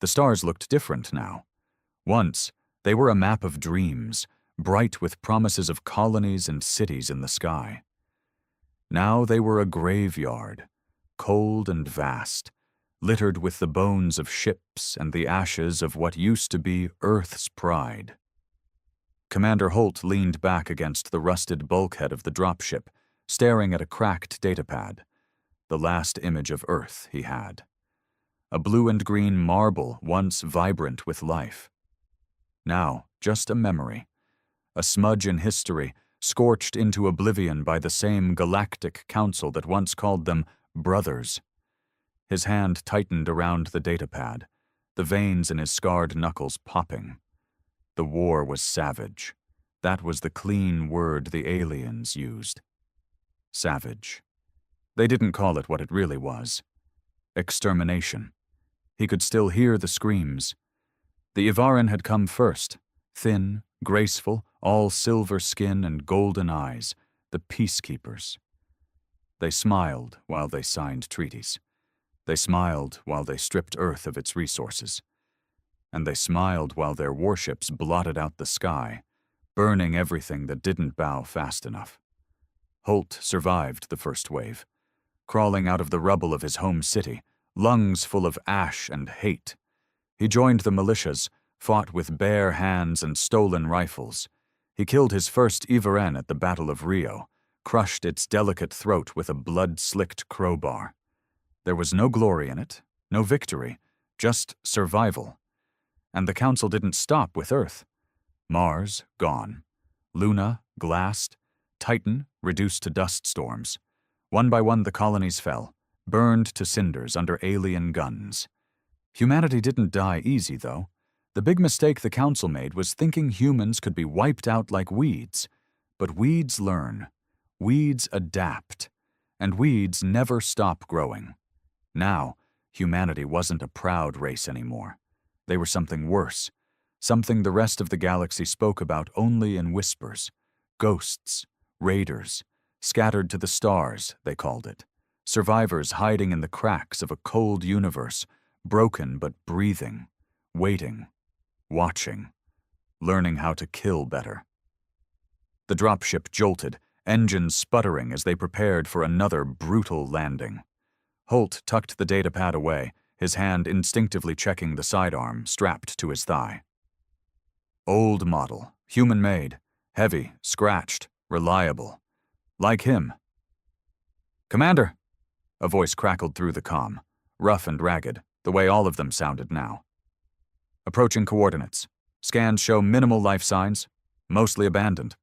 The stars looked different now. Once, they were a map of dreams, bright with promises of colonies and cities in the sky. Now they were a graveyard, cold and vast, littered with the bones of ships and the ashes of what used to be Earth's pride. Commander Holt leaned back against the rusted bulkhead of the dropship, staring at a cracked datapad, the last image of Earth he had. A blue and green marble once vibrant with life. Now, just a memory. A smudge in history, scorched into oblivion by the same galactic council that once called them brothers. His hand tightened around the datapad, the veins in his scarred knuckles popping. The war was savage. That was the clean word the aliens used. Savage. They didn't call it what it really was. Extermination. He could still hear the screams. The Ivaran had come first, thin, graceful, all silver skin and golden eyes, the peacekeepers. They smiled while they signed treaties. They smiled while they stripped Earth of its resources. And they smiled while their warships blotted out the sky, burning everything that didn't bow fast enough. Holt survived the first wave, crawling out of the rubble of his home city, lungs full of ash and hate. He joined the militias, fought with bare hands and stolen rifles. He killed his first Ivaran at the Battle of Rio, crushed its delicate throat with a blood-slicked crowbar. There was no glory in it, no victory, just survival. And the Council didn't stop with Earth. Mars, gone. Luna, glassed. Titan, reduced to dust storms. One by one the colonies fell, burned to cinders under alien guns. Humanity didn't die easy, though. The big mistake the Council made was thinking humans could be wiped out like weeds. But weeds learn. Weeds adapt. And weeds never stop growing. Now, humanity wasn't a proud race anymore. They were something worse, something the rest of the galaxy spoke about only in whispers. Ghosts, raiders, scattered to the stars, they called it. Survivors hiding in the cracks of a cold universe, broken but breathing, waiting, watching, learning how to kill better. The dropship jolted, engines sputtering as they prepared for another brutal landing. Holt tucked the datapad away, his hand instinctively checking the sidearm strapped to his thigh. Old model, human-made, heavy, scratched, reliable. Like him. "Commander!" A voice crackled through the comm, rough and ragged, the way all of them sounded now. "Approaching coordinates. Scans show minimal life signs, mostly abandoned."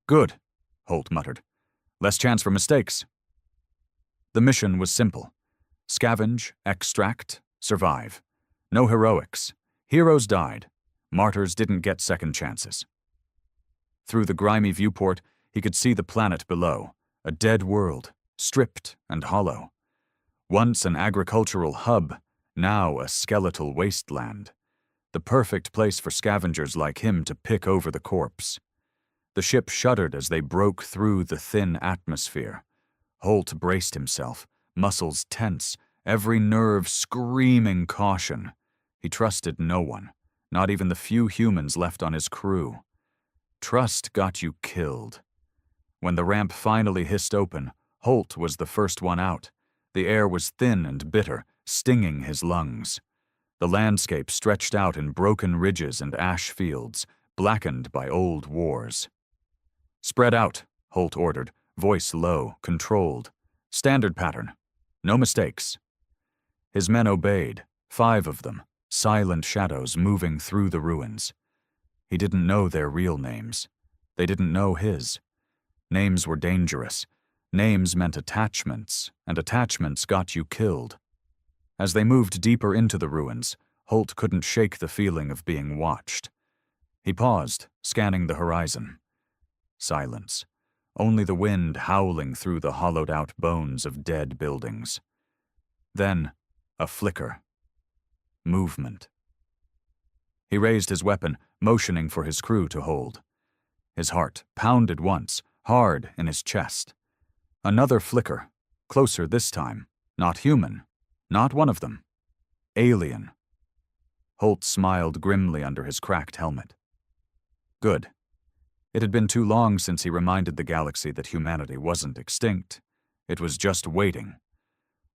"Good," Holt muttered. "Less chance for mistakes." The mission was simple. Scavenge, extract, survive. No heroics. Heroes died. Martyrs didn't get second chances. Through the grimy viewport, he could see the planet below, a dead world, stripped and hollow. Once an agricultural hub, now a skeletal wasteland. The perfect place for scavengers like him to pick over the corpse. The ship shuddered as they broke through the thin atmosphere. Holt braced himself, muscles tense, every nerve screaming caution. He trusted no one, not even the few humans left on his crew. Trust got you killed. When the ramp finally hissed open, Holt was the first one out. The air was thin and bitter, stinging his lungs. The landscape stretched out in broken ridges and ash fields, blackened by old wars. "Spread out," Holt ordered, voice low, controlled. "Standard pattern. No mistakes." His men obeyed, 5 of them, silent shadows moving through the ruins. He didn't know their real names. They didn't know his. Names were dangerous. Names meant attachments, and attachments got you killed. As they moved deeper into the ruins, Holt couldn't shake the feeling of being watched. He paused, scanning the horizon. Silence. Only the wind howling through the hollowed-out bones of dead buildings. Then, a flicker. Movement. He raised his weapon, motioning for his crew to hold. His heart pounded once, hard in his chest. Another flicker, closer this time. Not human. Not one of them. Alien, Holt smiled grimly under his cracked helmet. Good. It had been too long since he reminded the galaxy that humanity wasn't extinct. It was just waiting.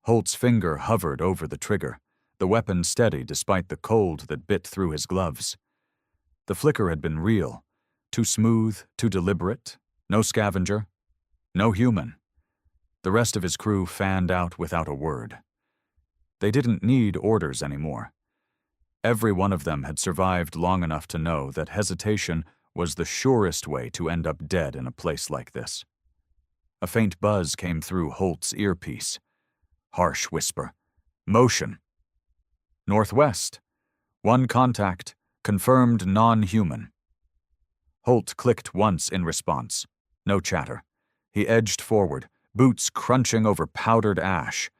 Holt's finger hovered over the trigger, the weapon steady despite the cold that bit through his gloves. The flicker had been real, too smooth, too deliberate, no scavenger, no human. The rest of his crew fanned out without a word. They didn't need orders anymore. Every one of them had survived long enough to know that hesitation was the surest way to end up dead in a place like this. A faint buzz came through Holt's earpiece. Harsh whisper. Motion. Northwest. One contact. Confirmed non-human. Holt clicked once in response. No chatter. He edged forward, boots crunching over powdered ash.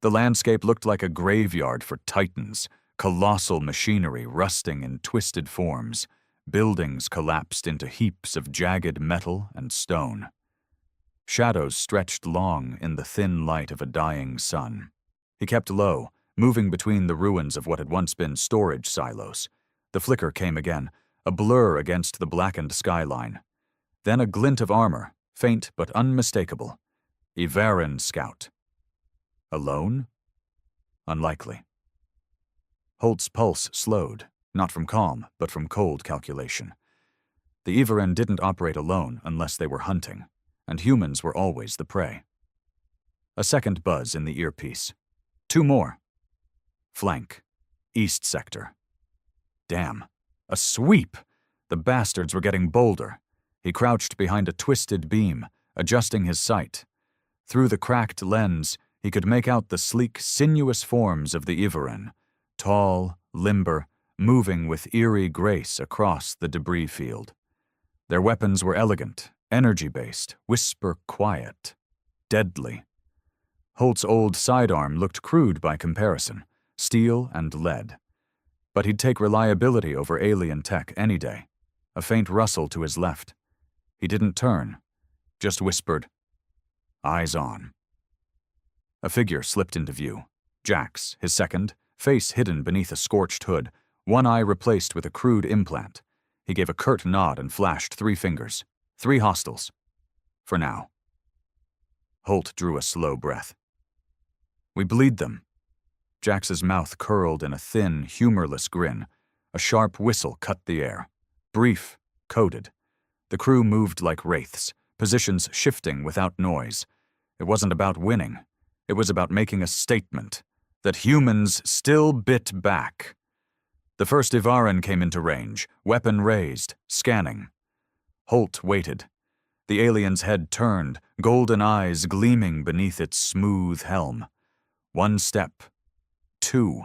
The landscape looked like a graveyard for titans, colossal machinery rusting in twisted forms. Buildings collapsed into heaps of jagged metal and stone. Shadows stretched long in the thin light of a dying sun. He kept low, moving between the ruins of what had once been storage silos. The flicker came again, a blur against the blackened skyline. Then a glint of armor, faint but unmistakable. Ivaran scout. Alone? Unlikely. Holt's pulse slowed, not from calm, but from cold calculation. The Ivaran didn't operate alone unless they were hunting, and humans were always the prey. A second buzz in the earpiece. 2 more. Flank. East sector. Damn. A sweep! The bastards were getting bolder. He crouched behind a twisted beam, adjusting his sight. Through the cracked lens, he could make out the sleek, sinuous forms of the Ivaran, tall, limber, moving with eerie grace across the debris field. Their weapons were elegant, energy-based, whisper quiet, deadly. Holt's old sidearm looked crude by comparison, steel and lead. But he'd take reliability over alien tech any day. A faint rustle to his left. He didn't turn, just whispered, "Eyes on." A figure slipped into view. Jax, his second, face hidden beneath a scorched hood, one eye replaced with a crude implant. He gave a curt nod and flashed 3 fingers. 3 hostiles. For now. Holt drew a slow breath. We bleed them. Jax's mouth curled in a thin, humorless grin. A sharp whistle cut the air. Brief, coded. The crew moved like wraiths, positions shifting without noise. It wasn't about winning. It was about making a statement that humans still bit back. The first Ivaran came into range, weapon raised, scanning. Holt waited. The alien's head turned, golden eyes gleaming beneath its smooth helm. 1 step. 2.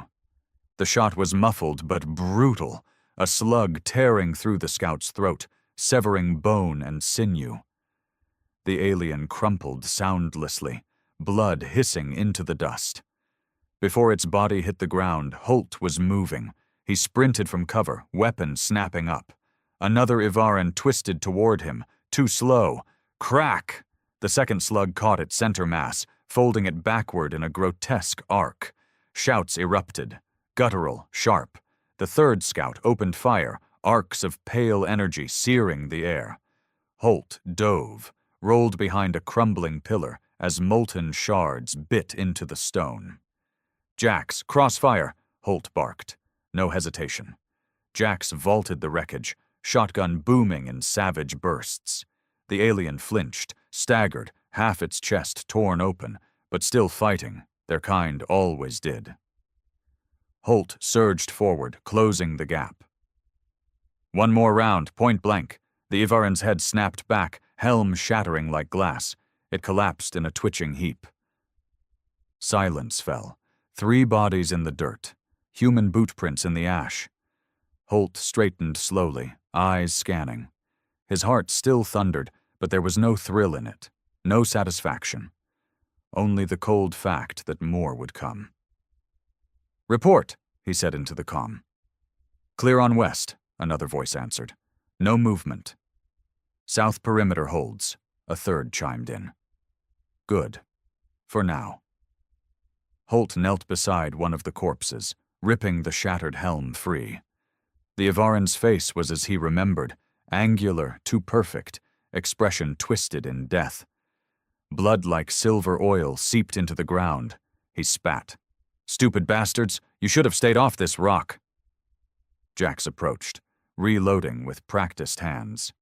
The shot was muffled but brutal, a slug tearing through the scout's throat, severing bone and sinew. The alien crumpled soundlessly, blood hissing into the dust. Before its body hit the ground, Holt was moving. He sprinted from cover, weapon snapping up. Another Ivaran twisted toward him, too slow. Crack! The second slug caught its center mass, folding it backward in a grotesque arc. Shouts erupted, guttural, sharp. The third scout opened fire, arcs of pale energy searing the air. Holt dove, rolled behind a crumbling pillar as molten shards bit into the stone. Jax, crossfire, Holt barked. No hesitation. Jax vaulted the wreckage, shotgun booming in savage bursts. The alien flinched, staggered, half its chest torn open, but still fighting, their kind always did. Holt surged forward, closing the gap. 1 more round, point blank. The Ivaran's head snapped back, helm shattering like glass. It collapsed in a twitching heap. Silence fell. 3 bodies in the dirt, human boot prints in the ash. Holt straightened slowly, eyes scanning. His heart still thundered, but there was no thrill in it, no satisfaction. Only the cold fact that more would come. "Report," he said into the comm. "Clear on west," another voice answered. "No movement." "South perimeter holds," a third chimed in. "Good. For now." Holt knelt beside one of the corpses, ripping the shattered helm free. The Avaran's face was as he remembered, angular, too perfect, expression twisted in death. Blood like silver oil seeped into the ground. He spat. "Stupid bastards, you should have stayed off this rock." Jax approached, reloading with practiced hands.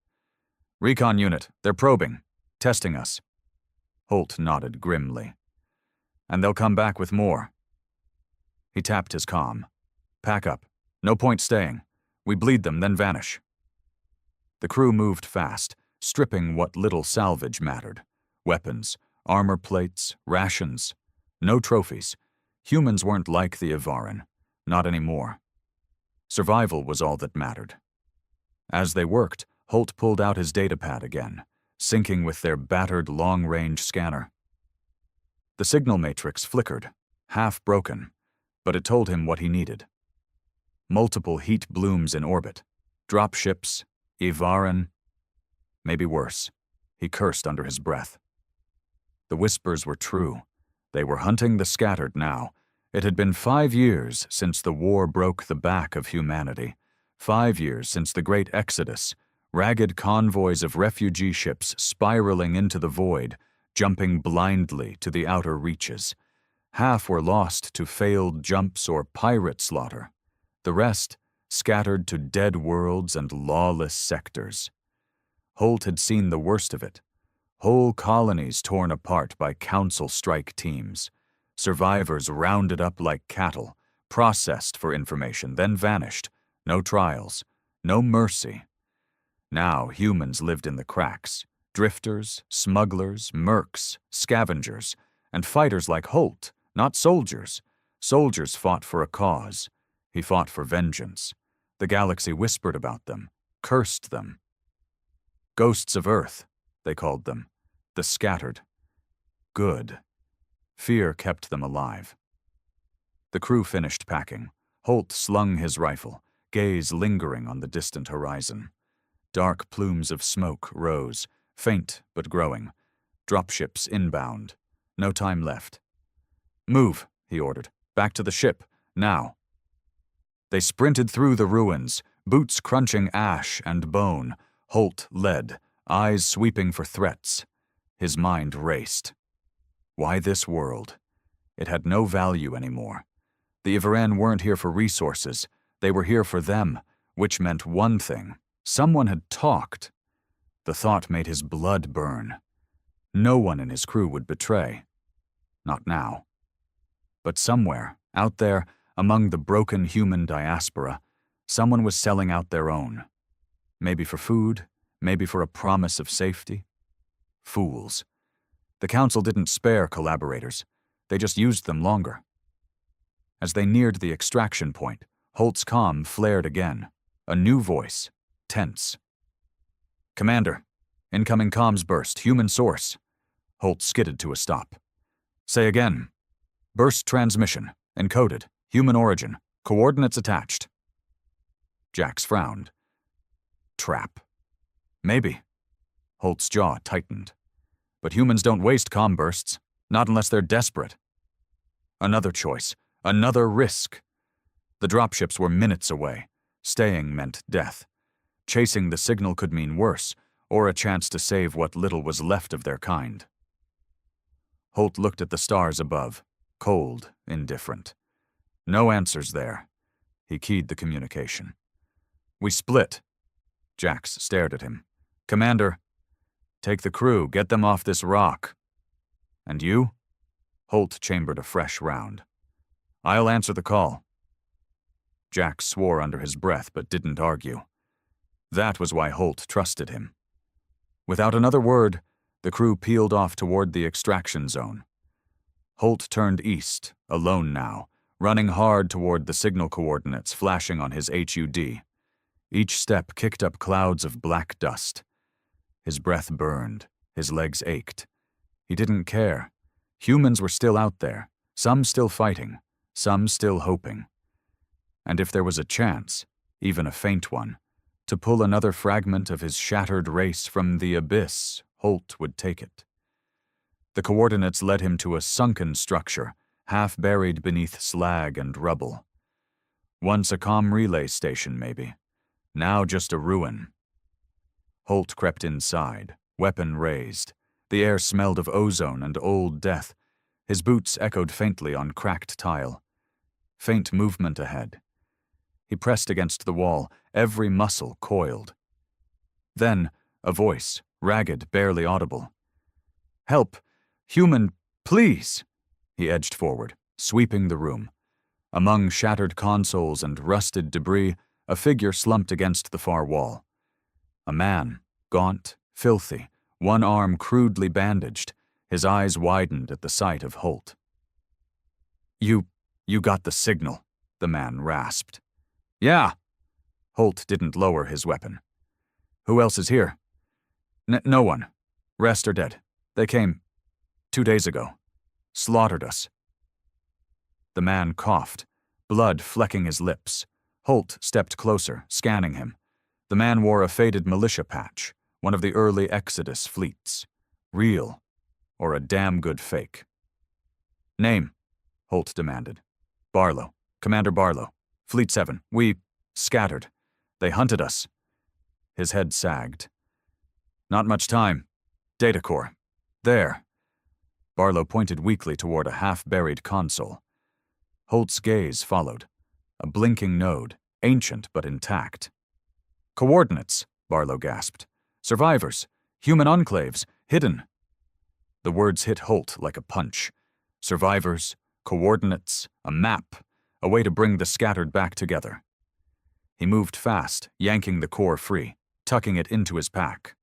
"Recon unit, they're probing, testing us." Holt nodded grimly. "And they'll come back with more." He tapped his comm. "Pack up. No point staying. We bleed them, then vanish." The crew moved fast, stripping what little salvage mattered. Weapons, armor plates, rations. No trophies. Humans weren't like the Avaran. Not anymore. Survival was all that mattered. As they worked, Holt pulled out his datapad again, syncing with their battered long-range scanner. The signal matrix flickered, half broken, but it told him what he needed. Multiple heat blooms in orbit. Dropships, Avaran. Maybe worse. He cursed under his breath. The whispers were true. They were hunting the scattered now. It had been 5 years since the war broke the back of humanity. 5 years since the great exodus, ragged convoys of refugee ships spiraling into the void, jumping blindly to the outer reaches. Half were lost to failed jumps or pirate slaughter. The rest scattered to dead worlds and lawless sectors. Holt had seen the worst of it. Whole colonies torn apart by council strike teams. Survivors rounded up like cattle, processed for information, then vanished. No trials, no mercy. Now humans lived in the cracks. Drifters, smugglers, mercs, scavengers, and fighters like Holt, not soldiers. Soldiers fought for a cause. He fought for vengeance. The galaxy whispered about them, cursed them. Ghosts of Earth, they called them. The scattered. Good. Fear kept them alive. The crew finished packing. Holt slung his rifle, gaze lingering on the distant horizon. Dark plumes of smoke rose, faint but growing. Dropships inbound. No time left. "Move," he ordered. "Back to the ship, now." They sprinted through the ruins, boots crunching ash and bone. Holt led, eyes sweeping for threats. His mind raced. Why this world? It had no value anymore. The Avaran weren't here for resources. They were here for them, which meant one thing. Someone had talked. The thought made his blood burn. No one in his crew would betray. Not now. But somewhere, out there, among the broken human diaspora, someone was selling out their own. Maybe for food, maybe for a promise of safety. Fools. The Council didn't spare collaborators. They just used them longer. As they neared the extraction point, Holt's comm flared again. A new voice. Tense. "Commander, incoming comms burst, human source." Holt skidded to a stop. "Say again." "Burst transmission, encoded, human origin, coordinates attached." Jax frowned. Trap. Maybe. Holt's jaw tightened. But humans don't waste comm bursts, not unless they're desperate. Another choice, another risk. The dropships were minutes away. Staying meant death. Chasing the signal could mean worse, or a chance to save what little was left of their kind. Holt looked at the stars above, cold, indifferent. No answers there. He keyed the communication. "We split." Jax stared at him. "Commander, take the crew, get them off this rock." "And you?" Holt chambered a fresh round. "I'll answer the call." Jax swore under his breath but didn't argue. That was why Holt trusted him. Without another word, the crew peeled off toward the extraction zone. Holt turned east, alone now, running hard toward the signal coordinates flashing on his HUD. Each step kicked up clouds of black dust. His breath burned, his legs ached. He didn't care. Humans were still out there, some still fighting, some still hoping. And if there was a chance, even a faint one, to pull another fragment of his shattered race from the abyss, Holt would take it. The coordinates led him to a sunken structure, half buried beneath slag and rubble. Once a comm relay station, maybe. Now just a ruin. Holt crept inside, weapon raised. The air smelled of ozone and old death. His boots echoed faintly on cracked tile. Faint movement ahead. He pressed against the wall, every muscle coiled. Then, a voice, ragged, barely audible. "Help! Human, please!" He edged forward, sweeping the room. Among shattered consoles and rusted debris, a figure slumped against the far wall. A man, gaunt, filthy, one arm crudely bandaged, his eyes widened at the sight of Holt. You got the signal," the man rasped. "Yeah." Holt didn't lower his weapon. "Who else is here?" No one. Rest are dead. They came 2 days ago. Slaughtered us." The man coughed, blood flecking his lips. Holt stepped closer, scanning him. The man wore a faded militia patch, one of the early Exodus fleets. Real, or a damn good fake. "Name?" Holt demanded. "Barlow. Commander Barlow. Fleet 7. We scattered. They hunted us." His head sagged. "Not much time. Data core. There." Barlow pointed weakly toward a half-buried console. Holt's gaze followed. A blinking node, ancient but intact. "Coordinates," Barlow gasped. "Survivors. Human enclaves. Hidden." The words hit Holt like a punch. Survivors, coordinates, a map, a way to bring the scattered back together. He moved fast, yanking the core free, tucking it into his pack.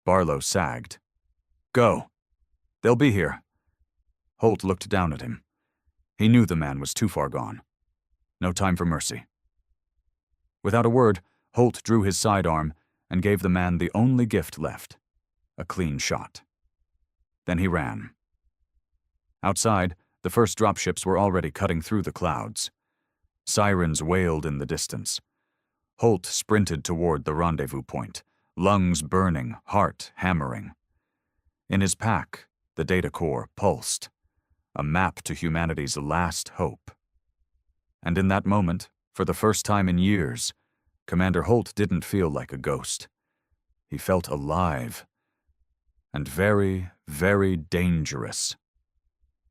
Barlow sagged. "Go. They'll be here." Holt looked down at him. He knew the man was too far gone. No time for mercy. Without a word, Holt drew his sidearm and gave the man the only gift left, a clean shot. Then he ran. Outside, the first dropships were already cutting through the clouds. Sirens wailed in the distance. Holt sprinted toward the rendezvous point, lungs burning, heart hammering. In his pack, the data core pulsed, a map to humanity's last hope. And in that moment, for the first time in years, Commander Holt didn't feel like a ghost. He felt alive. And very, very dangerous.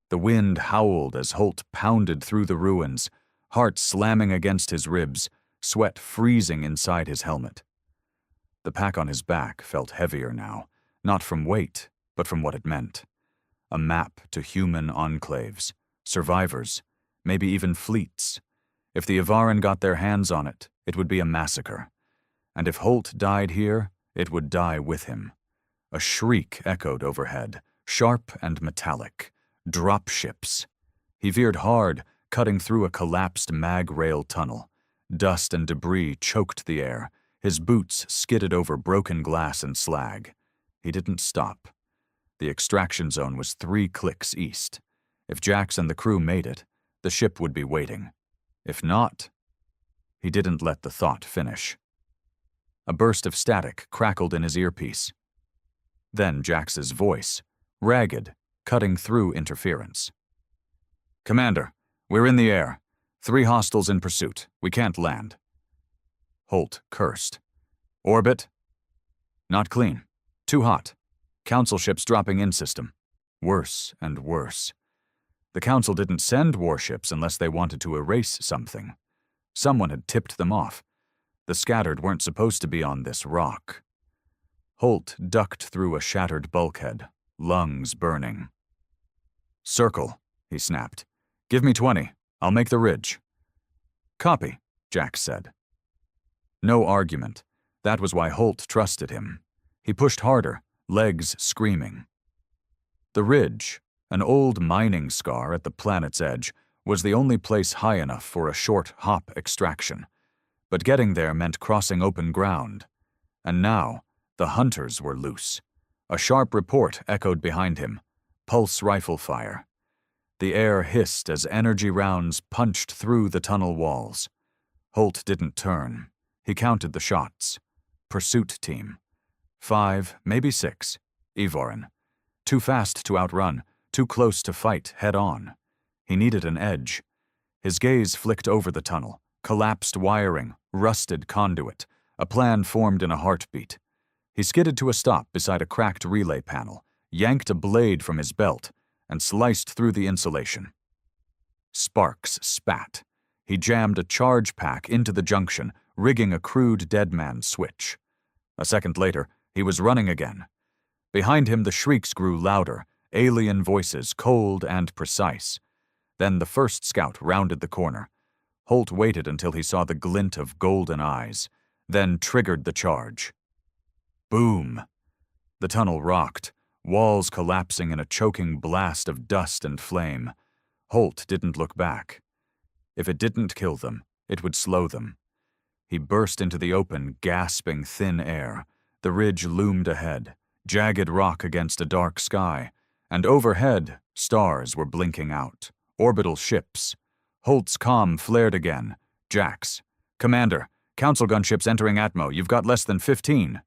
The wind howled as Holt pounded through the ruins, heart slamming against his ribs, sweat freezing inside his helmet. The pack on his back felt heavier now, not from weight, but from what it meant. A map to human enclaves, survivors, maybe even fleets. If the Yvarin got their hands on it, it would be a massacre. And if Holt died here, it would die with him. A shriek echoed overhead, sharp and metallic. Drop ships. He veered hard, cutting through a collapsed mag rail tunnel. Dust and debris choked the air. His boots skidded over broken glass and slag. He didn't stop. The extraction zone was 3 clicks east. If Jax and the crew made it, the ship would be waiting. If not, he didn't let the thought finish. A burst of static crackled in his earpiece. Then Jax's voice, ragged, cutting through interference. "Commander, we're in the air. 3 hostiles in pursuit. We can't land." Holt cursed. "Orbit?" "Not clean. Too hot. Council ships dropping in system. Worse and worse. The Council didn't send warships unless they wanted to erase something. Someone had tipped them off. The scattered weren't supposed to be on this rock." Holt ducked through a shattered bulkhead, lungs burning. "Circle," he snapped. "Give me 20. I'll make the ridge." "Copy," Jax said. No argument. That was why Holt trusted him. He pushed harder, legs screaming. The ridge, an old mining scar at the planet's edge, was the only place high enough for a short hop extraction. But getting there meant crossing open ground. And now, the hunters were loose. A sharp report echoed behind him. Pulse rifle fire. The air hissed as energy rounds punched through the tunnel walls. Holt didn't turn. He counted the shots. Pursuit team. 5, maybe 6. Yvarin. Too fast to outrun, too close to fight head-on. He needed an edge. His gaze flicked over the tunnel, collapsed wiring, rusted conduit, a plan formed in a heartbeat. He skidded to a stop beside a cracked relay panel, yanked a blade from his belt, and sliced through the insulation. Sparks spat. He jammed a charge pack into the junction, rigging a crude deadman switch. A second later, he was running again. Behind him, the shrieks grew louder, alien voices cold and precise. Then the first scout rounded the corner. Holt waited until he saw the glint of golden eyes, then triggered the charge. Boom! The tunnel rocked, walls collapsing in a choking blast of dust and flame. Holt didn't look back. If it didn't kill them, it would slow them. He burst into the open, gasping thin air. The ridge loomed ahead, jagged rock against a dark sky, and overhead, stars were blinking out. Orbital ships. Holt's comm flared again. Jax. Commander, council gunships entering Atmo. You've got less than 15.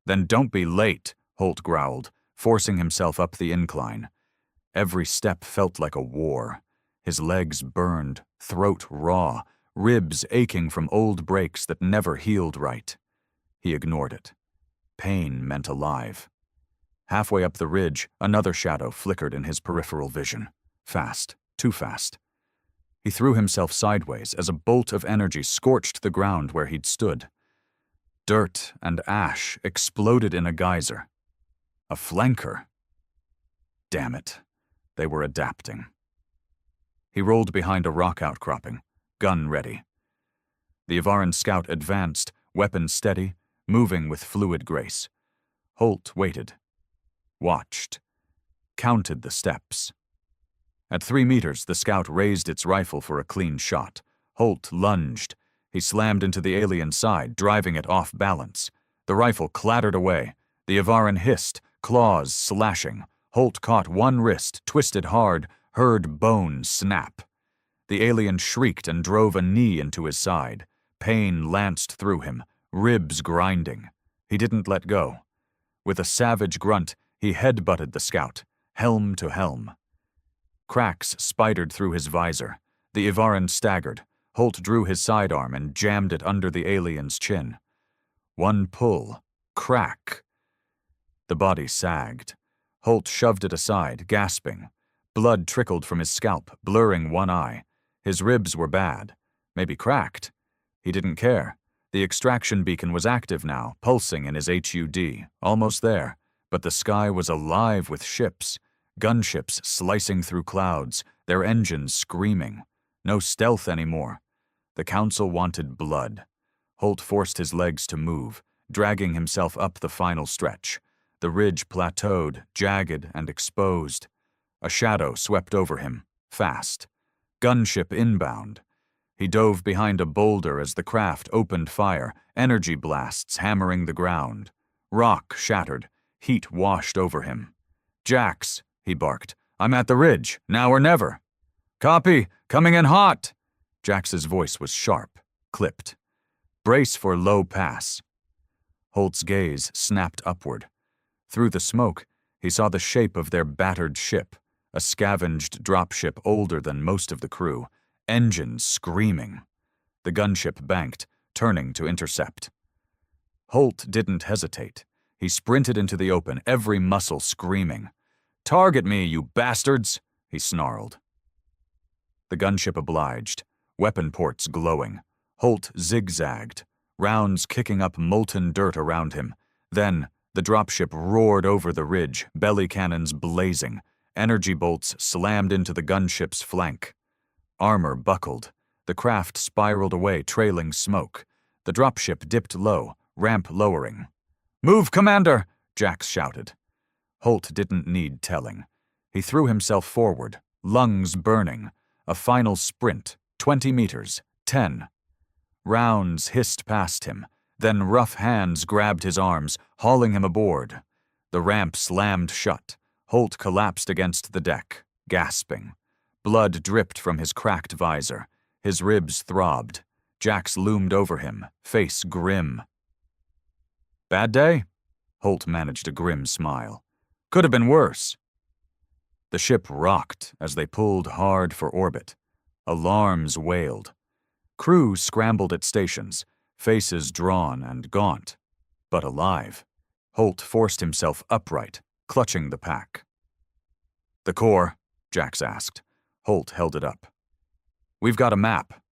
Then don't be late, Holt growled, forcing himself up the incline. Every step felt like a war. His legs burned, throat raw, ribs aching from old breaks that never healed right. He ignored it. Pain meant alive. Halfway up the ridge, another shadow flickered in his peripheral vision. Fast, too fast. He threw himself sideways as a bolt of energy scorched the ground where he'd stood. Dirt and ash exploded in a geyser. A flanker. Damn it. They were adapting. He rolled behind a rock outcropping, gun ready. The Yavaran scout advanced, weapon steady, moving with fluid grace. Holt waited. Watched. Counted the steps. At 3 meters, the scout raised its rifle for a clean shot. Holt lunged. He slammed into the alien's side, driving it off balance. The rifle clattered away. The Yavaran hissed, claws slashing. Holt caught one wrist, twisted hard, heard bone snap. The alien shrieked and drove a knee into his side. Pain lanced through him, ribs grinding. He didn't let go. With a savage grunt, he headbutted the scout, helm to helm. Cracks spidered through his visor. The Yavaran staggered. Holt drew his sidearm and jammed it under the alien's chin. One pull. Crack. The body sagged. Holt shoved it aside, gasping. Blood trickled from his scalp, blurring one eye. His ribs were bad. Maybe cracked. He didn't care. The extraction beacon was active now, pulsing in his HUD. Almost there. But the sky was alive with ships. Gunships slicing through clouds, their engines screaming. No stealth anymore. The council wanted blood. Holt forced his legs to move, dragging himself up the final stretch. The ridge plateaued, jagged and exposed. A shadow swept over him, fast. Gunship inbound. He dove behind a boulder as the craft opened fire, energy blasts hammering the ground. Rock shattered, heat washed over him. Jax, he barked. I'm at the ridge, now or never. Copy, coming in hot. Jax's voice was sharp, clipped. Brace for low pass. Holt's gaze snapped upward. Through the smoke, he saw the shape of their battered ship, a scavenged dropship older than most of the crew, engines screaming. The gunship banked, turning to intercept. Holt didn't hesitate. He sprinted into the open, every muscle screaming. Target me, you bastards, he snarled. The gunship obliged, weapon ports glowing. Holt zigzagged, rounds kicking up molten dirt around him. Then, the dropship roared over the ridge, belly cannons blazing. Energy bolts slammed into the gunship's flank. Armor buckled. The craft spiraled away, trailing smoke. The dropship dipped low, ramp lowering. Move, Commander! Jax shouted. Holt didn't need telling. He threw himself forward, lungs burning. A final sprint, 20 meters, 10. Rounds hissed past him. Then rough hands grabbed his arms, hauling him aboard. The ramp slammed shut. Holt collapsed against the deck, gasping. Blood dripped from his cracked visor. His ribs throbbed. Jax loomed over him, face grim. Bad day? Holt managed a grim smile. Could have been worse. The ship rocked as they pulled hard for orbit. Alarms wailed. Crew scrambled at stations, faces drawn and gaunt, but alive. Holt forced himself upright, clutching the pack. "The core?" Jax asked. Holt held it up. "We've got a map."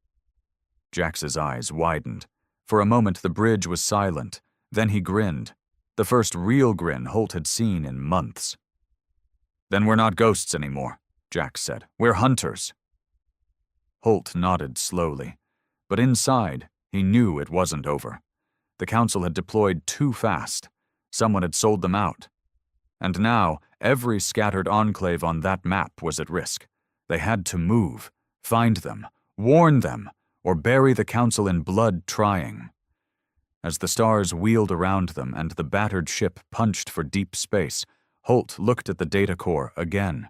Jax's eyes widened. For a moment the bridge was silent, then he grinned. The first real grin Holt had seen in months. "Then we're not ghosts anymore," Jax said. "We're hunters." Holt nodded slowly, but inside, he knew it wasn't over. The Council had deployed too fast. Someone had sold them out. And now, every scattered enclave on that map was at risk. They had to move, find them, warn them, or bury the Council in blood trying. As the stars wheeled around them and the battered ship punched for deep space, Holt looked at the data core again.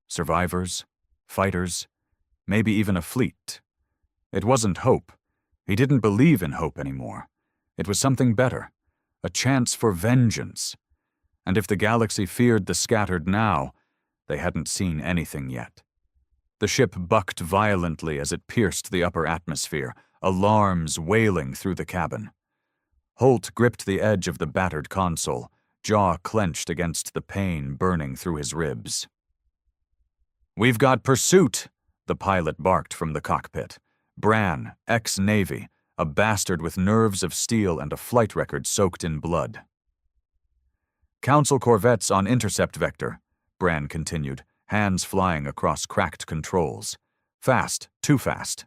Survivors, fighters, maybe even a fleet. It wasn't hope. He didn't believe in hope anymore. It was something better, a chance for vengeance. And if the galaxy feared the scattered now, they hadn't seen anything yet. The ship bucked violently as it pierced the upper atmosphere, alarms wailing through the cabin. Holt gripped the edge of the battered console, jaw clenched against the pain burning through his ribs. "We've got pursuit," the pilot barked from the cockpit. Bran, ex-Navy, a bastard with nerves of steel and a flight record soaked in blood. "Council corvettes on intercept vector," Bran continued, hands flying across cracked controls. "Fast, too fast."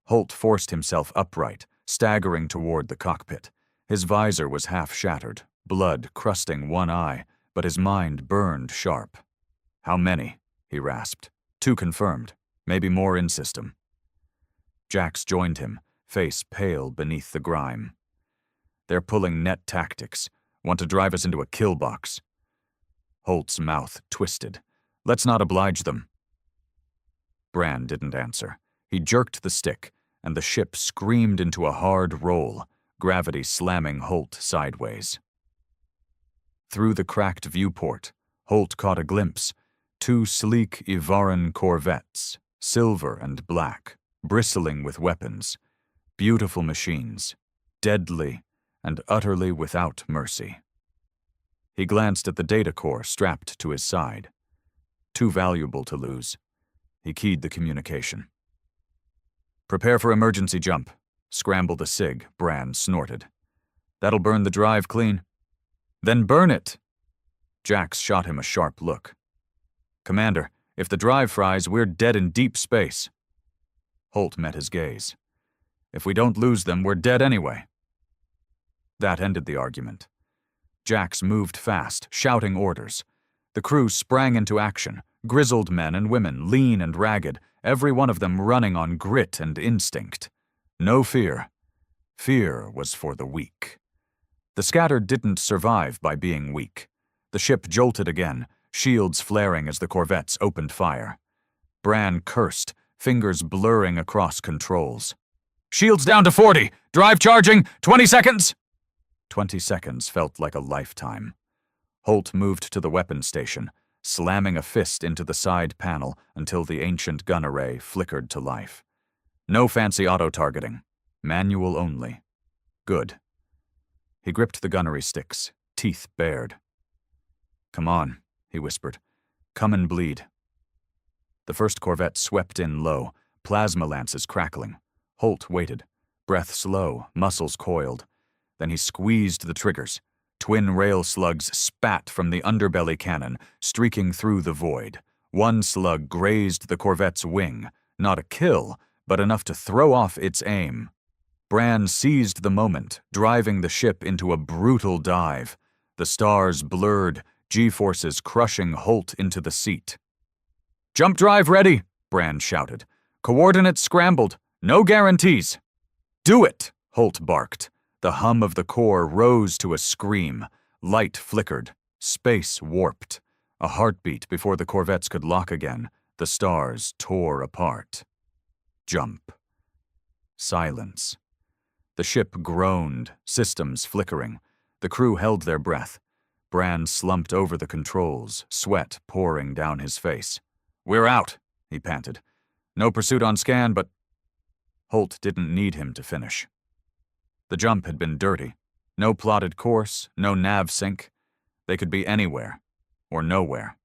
Holt forced himself upright, staggering toward the cockpit. His visor was half shattered, blood crusting one eye, but his mind burned sharp. "How many?" he rasped. "Two confirmed, maybe more in system." Jax joined him, face pale beneath the grime. "They're pulling net tactics. Want to drive us into a kill box." Holt's mouth twisted. "Let's not oblige them." Bran didn't answer. He jerked the stick, and the ship screamed into a hard roll, gravity slamming Holt sideways. Through the cracked viewport, Holt caught a glimpse. Two sleek Ivaran corvettes, silver and black, bristling with weapons. Beautiful machines, deadly and utterly without mercy. He glanced at the data core strapped to his side. Too valuable to lose. He keyed the communication. "Prepare for emergency jump. Scramble the SIG," Bran snorted. "That'll burn the drive clean." "Then burn it!" Jax shot him a sharp look. "Commander, if the drive fries, we're dead in deep space." Holt met his gaze. "If we don't lose them, we're dead anyway." That ended the argument. Jax moved fast, shouting orders. The crew sprang into action, grizzled men and women, lean and ragged, every one of them running on grit and instinct. No fear. Fear was for the weak. The scattered didn't survive by being weak. The ship jolted again, shields flaring as the corvettes opened fire. Bran cursed, fingers blurring across controls. "Shields down to 40! Drive charging! 20 seconds!" 20 seconds felt like a lifetime. Holt moved to the weapons station, slamming a fist into the side panel until the ancient gun array flickered to life. No fancy auto-targeting. Manual only. Good. He gripped the gunnery sticks, teeth bared. "Come on," he whispered. "Come and bleed." The first corvette swept in low, plasma lances crackling. Holt waited, breath slow, muscles coiled. Then he squeezed the triggers. Twin rail slugs spat from the underbelly cannon, streaking through the void. One slug grazed the corvette's wing, not a kill, but enough to throw off its aim. Bran seized the moment, driving the ship into a brutal dive. The stars blurred, G-forces crushing Holt into the seat. "Jump drive ready," Bran shouted. "Coordinates scrambled. No guarantees." "Do it," Holt barked. The hum of the core rose to a scream. Light flickered. Space warped. A heartbeat before the corvettes could lock again. The stars tore apart. Jump. Silence. The ship groaned, systems flickering. The crew held their breath. Bran slumped over the controls, sweat pouring down his face. "We're out," he panted. No pursuit on scan, but Holt didn't need him to finish. The jump had been dirty. No plotted course, no nav sync. They could be anywhere, or nowhere.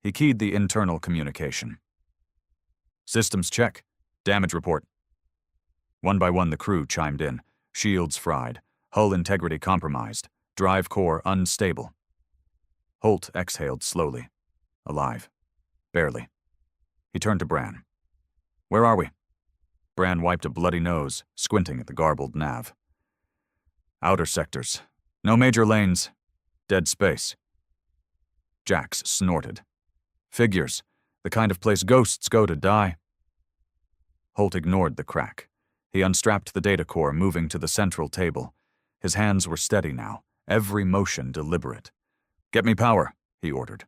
He keyed the internal communication. Systems check. Damage report. One by one the crew chimed in. Shields fried. Hull integrity compromised. Drive core unstable. Holt exhaled slowly. Alive. Barely. He turned to Bran. Where are we? Bran wiped a bloody nose, squinting at the garbled nav. Outer sectors. No major lanes. Dead space. Jax snorted. Figures. The kind of place ghosts go to die. Holt ignored the crack. He unstrapped the data core, moving to the central table. His hands were steady now, every motion deliberate. Get me power, he ordered.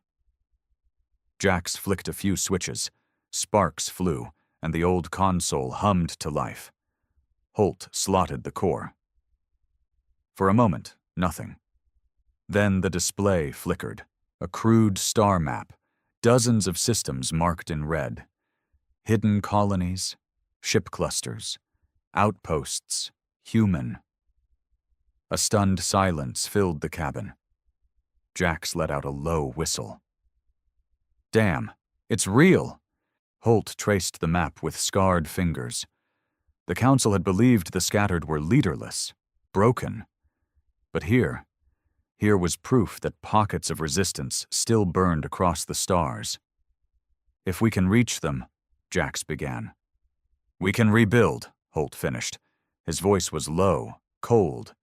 Jax flicked a few switches. Sparks flew, and the old console hummed to life. Holt slotted the core. For a moment, nothing. Then the display flickered. A crude star map. Dozens of systems marked in red. Hidden colonies, ship clusters, outposts, human. A stunned silence filled the cabin. Jax let out a low whistle. Damn, it's real! Holt traced the map with scarred fingers. The Council had believed the scattered were leaderless, broken. But here was proof that pockets of resistance still burned across the stars. If we can reach them, Jax began. We can rebuild, Holt finished. His voice was low, cold,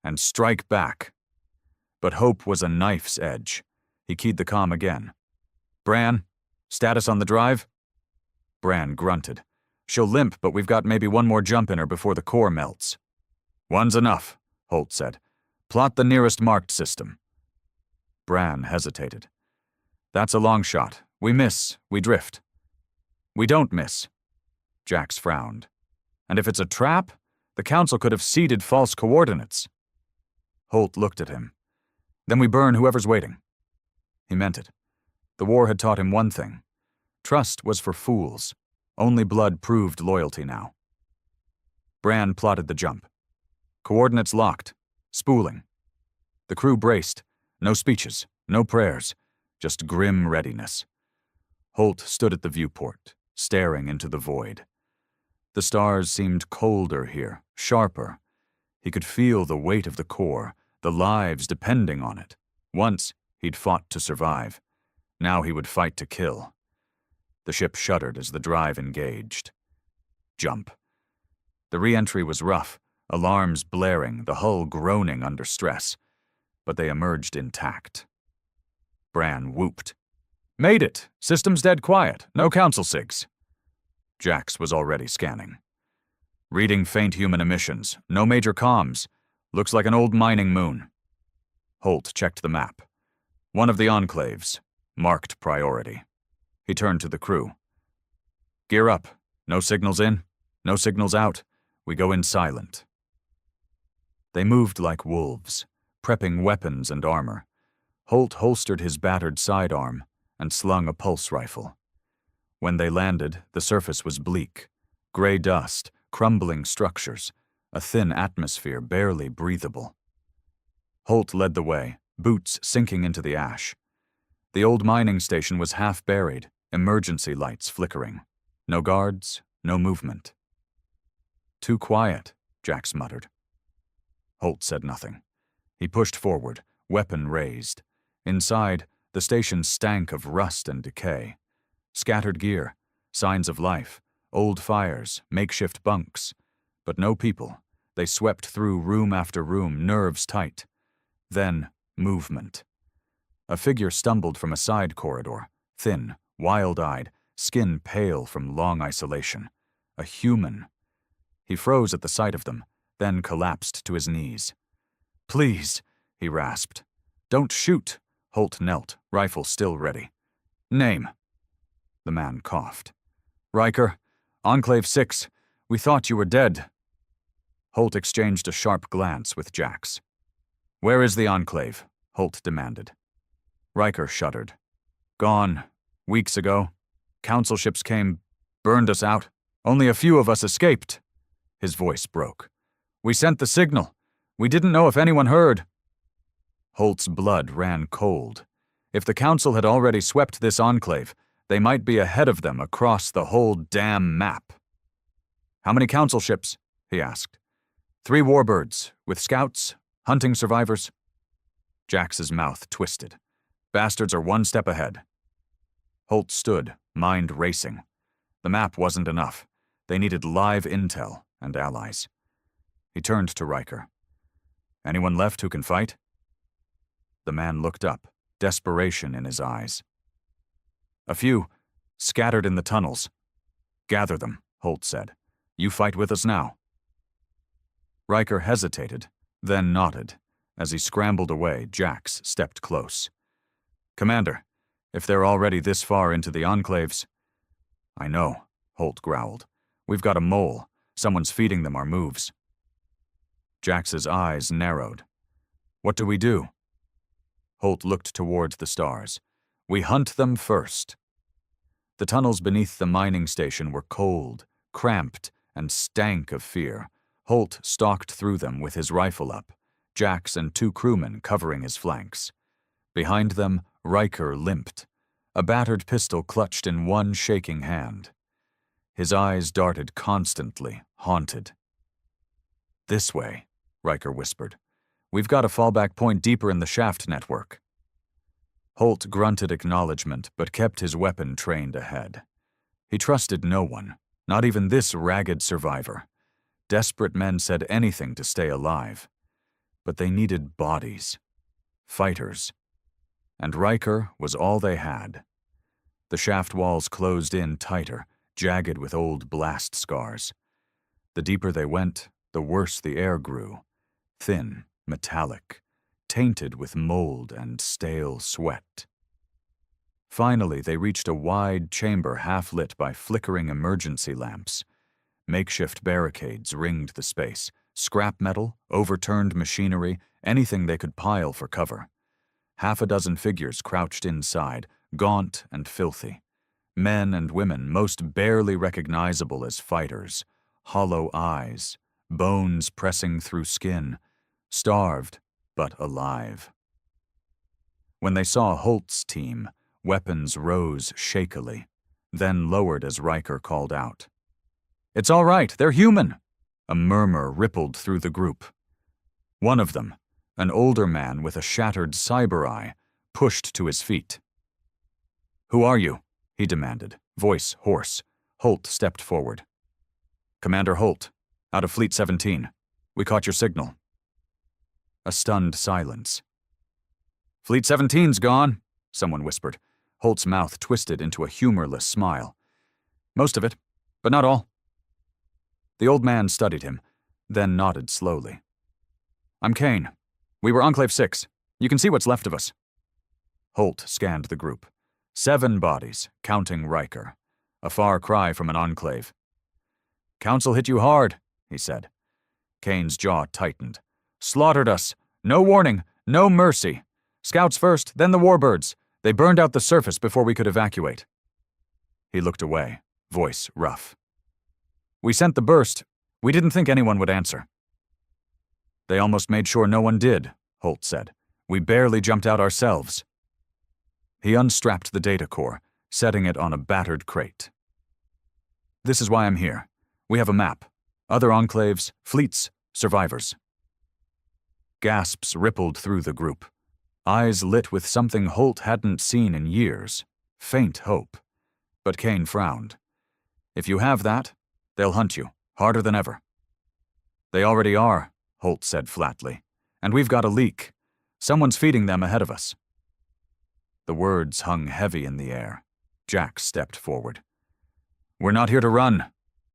and strike back. But hope was a knife's edge. He keyed the comm again. Bran, status on the drive? Bran grunted. She'll limp, but we've got maybe one more jump in her before the core melts. One's enough, Holt said. Plot the nearest marked system. Bran hesitated. That's a long shot. We miss, we drift. We don't miss. Jax frowned. And if it's a trap, the Council could have seeded false coordinates. Holt looked at him. Then we burn whoever's waiting. He meant it. The war had taught him one thing. Trust was for fools. Only blood proved loyalty now. Bran plotted the jump. Coordinates locked. Spooling. The crew braced. No speeches, no prayers, just grim readiness. Holt stood at the viewport, staring into the void. The stars seemed colder here, sharper. He could feel the weight of the core, the lives depending on it. Once, he'd fought to survive. Now he would fight to kill. The ship shuddered as the drive engaged. Jump. The re-entry was rough, alarms blaring, the hull groaning under stress. But they emerged intact. Bran whooped. Made it! Systems dead quiet. No council sigs. Jax was already scanning. Reading faint human emissions. No major comms. Looks like an old mining moon. Holt checked the map. One of the enclaves. Marked priority. He turned to the crew. Gear up. No signals in. No signals out. We go in silent. They moved like wolves, prepping weapons and armor. Holt holstered his battered sidearm and slung a pulse rifle. When they landed, the surface was bleak. Gray dust, crumbling structures, a thin atmosphere barely breathable. Holt led the way, boots sinking into the ash. The old mining station was half buried, emergency lights flickering. No guards, no movement. Too quiet, Jax muttered. Holt said nothing. He pushed forward, weapon raised. Inside, the station stank of rust and decay. Scattered gear, signs of life, old fires, makeshift bunks. But no people. They swept through room after room, nerves tight. Then, movement. A figure stumbled from a side corridor, thin, wild-eyed, skin pale from long isolation. A human. He froze at the sight of them, then collapsed to his knees. Please, he rasped. Don't shoot. Holt knelt, rifle still ready. Name. The man coughed. Riker, Enclave 6. We thought you were dead. Holt exchanged a sharp glance with Jax. Where is the Enclave? Holt demanded. Riker shuddered. Gone. Weeks ago. Council ships came, Burned us out. Only a few of us escaped. His voice broke. We sent the signal. We didn't know if anyone heard. Holt's blood ran cold. If the Council had already swept this enclave, they might be ahead of them across the whole damn map. How many Council ships? He asked. 3 warbirds, with scouts, hunting survivors. Jax's mouth twisted. Bastards are 1 step ahead. Holt stood, mind racing. The map wasn't enough. They needed live intel and allies. He turned to Riker. Anyone left who can fight? The man looked up, desperation in his eyes. A few, scattered in the tunnels. Gather them, Holt said. You fight with us now. Riker hesitated, then nodded. As he scrambled away, Jax stepped close. Commander, if they're already this far into the enclaves... I know, Holt growled. We've got a mole. Someone's feeding them our moves. Jax's eyes narrowed. What do we do? Holt looked towards the stars. We hunt them first. The tunnels beneath the mining station were cold, cramped, and stank of fear. Holt stalked through them with his rifle up, Jax and 2 crewmen covering his flanks. Behind them, Riker limped, a battered pistol clutched in one shaking hand. His eyes darted constantly, haunted. This way, Riker whispered. We've got a fallback point deeper in the shaft network. Holt grunted acknowledgement, but kept his weapon trained ahead. He trusted no one, not even this ragged survivor. Desperate men said anything to stay alive. But they needed bodies. Fighters. And Riker was all they had. The shaft walls closed in tighter, jagged with old blast scars. The deeper they went, the worse the air grew. Thin, metallic, tainted with mold and stale sweat. Finally, they reached a wide chamber half-lit by flickering emergency lamps. Makeshift barricades ringed the space. Scrap metal, overturned machinery, anything they could pile for cover. 6 figures crouched inside, gaunt and filthy. Men and women most barely recognizable as fighters. Hollow eyes, bones pressing through skin. Starved, but alive. When they saw Holt's team, weapons rose shakily, then lowered as Riker called out. It's all right, they're human! A murmur rippled through the group. One of them, an older man with a shattered cyber eye, pushed to his feet. Who are you? He demanded, voice hoarse. Holt stepped forward. Commander Holt, out of Fleet 17. We caught your signal. A stunned silence. Fleet 17's gone, someone whispered. Holt's mouth twisted into a humorless smile. Most of it, but not all. The old man studied him, then nodded slowly. I'm Kane. We were Enclave 6. You can see what's left of us. Holt scanned the group. 7 bodies, counting Riker. A far cry from an enclave. Council hit you hard, he said. Kane's jaw tightened. Slaughtered us. No warning, no mercy. Scouts first, then the warbirds. They burned out the surface before we could evacuate. He looked away, voice rough. We sent the burst. We didn't think anyone would answer. They almost made sure no one did, Holt said. We barely jumped out ourselves. He unstrapped the data core, setting it on a battered crate. This is why I'm here. We have a map. Other enclaves, fleets, survivors. Gasps rippled through the group. Eyes lit with something Holt hadn't seen in years. Faint hope. But Kane frowned. If you have that, they'll hunt you, harder than ever. They already are, Holt said flatly. And we've got a leak. Someone's feeding them ahead of us. The words hung heavy in the air. Jax stepped forward. We're not here to run.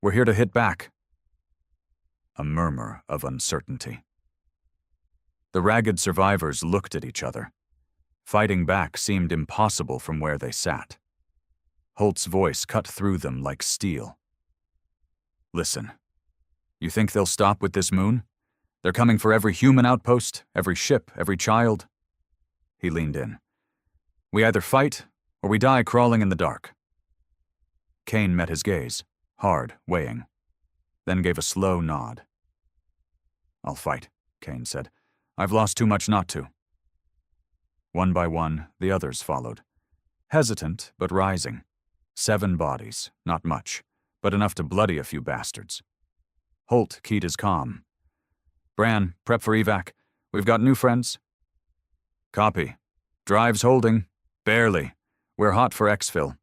We're here to hit back. A murmur of uncertainty. The ragged survivors looked at each other. Fighting back seemed impossible from where they sat. Holt's voice cut through them like steel. Listen, you think they'll stop with this moon? They're coming for every human outpost, every ship, every child. He leaned in. We either fight, or we die crawling in the dark. Kane met his gaze, hard, weighing, then gave a slow nod. "I'll fight," Kane said. "I've lost too much not to." One by one, the others followed. Hesitant, but rising. 7 bodies, not much, but enough to bloody a few bastards. Holt keyed his comm. "Bran, prep for evac. We've got new friends." "Copy. Drive's holding. Barely. We're hot for exfil."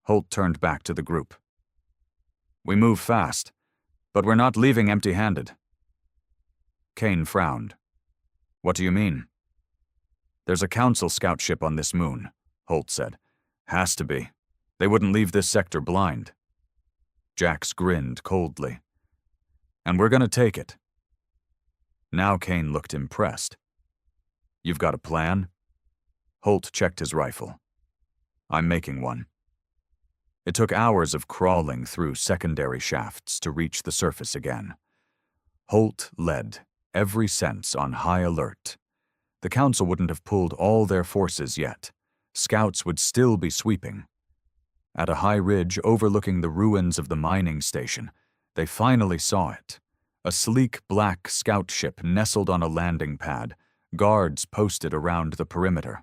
Holt turned back to the group. "We move fast, but we're not leaving empty-handed." Kane frowned. "What do you mean?" "There's a council scout ship on this moon," Holt said. "Has to be. They wouldn't leave this sector blind." Jax grinned coldly. "And we're gonna take it." Now Kane looked impressed. "You've got a plan?" Holt checked his rifle. "I'm making one." It took hours of crawling through secondary shafts to reach the surface again. Holt led, every sense on high alert. The Council wouldn't have pulled all their forces yet. Scouts would still be sweeping. At a high ridge overlooking the ruins of the mining station, they finally saw it. A sleek black scout ship nestled on a landing pad, guards posted around the perimeter.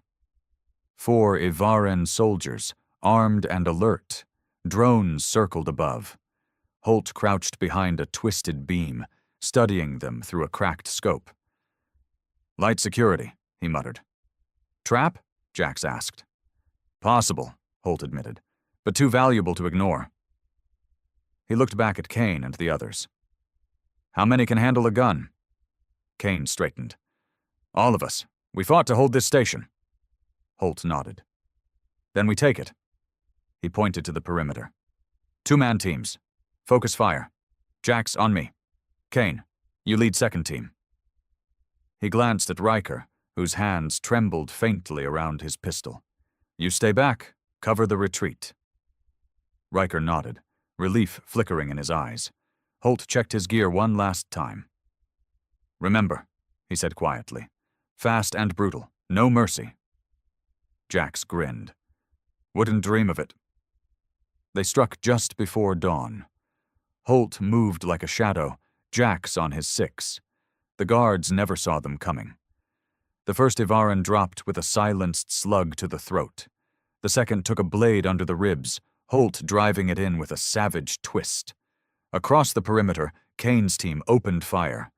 4 Ivaran soldiers, armed and alert. Drones circled above. Holt crouched behind a twisted beam, studying them through a cracked scope. "Light security," he muttered. "Trap?" Jax asked. "Possible," Holt admitted, "but too valuable to ignore." He looked back at Kane and the others. "How many can handle a gun?" Kane straightened. "All of us. We fought to hold this station." Holt nodded. "Then we take it." He pointed to the perimeter. 2-man teams. Focus fire. Jax, on me. Kane, you lead second team." He glanced at Riker, whose hands trembled faintly around his pistol. "You stay back. Cover the retreat." Riker nodded, relief flickering in his eyes. Holt checked his gear one last time. "Remember," he said quietly, "fast and brutal. No mercy." Jax grinned. "Wouldn't dream of it." They struck just before dawn. Holt moved like a shadow, Jax on his 6. The guards never saw them coming. The first Ivaran dropped with a silenced slug to the throat. The second took a blade under the ribs, Holt driving it in with a savage twist. Across the perimeter, Kane's team opened fire.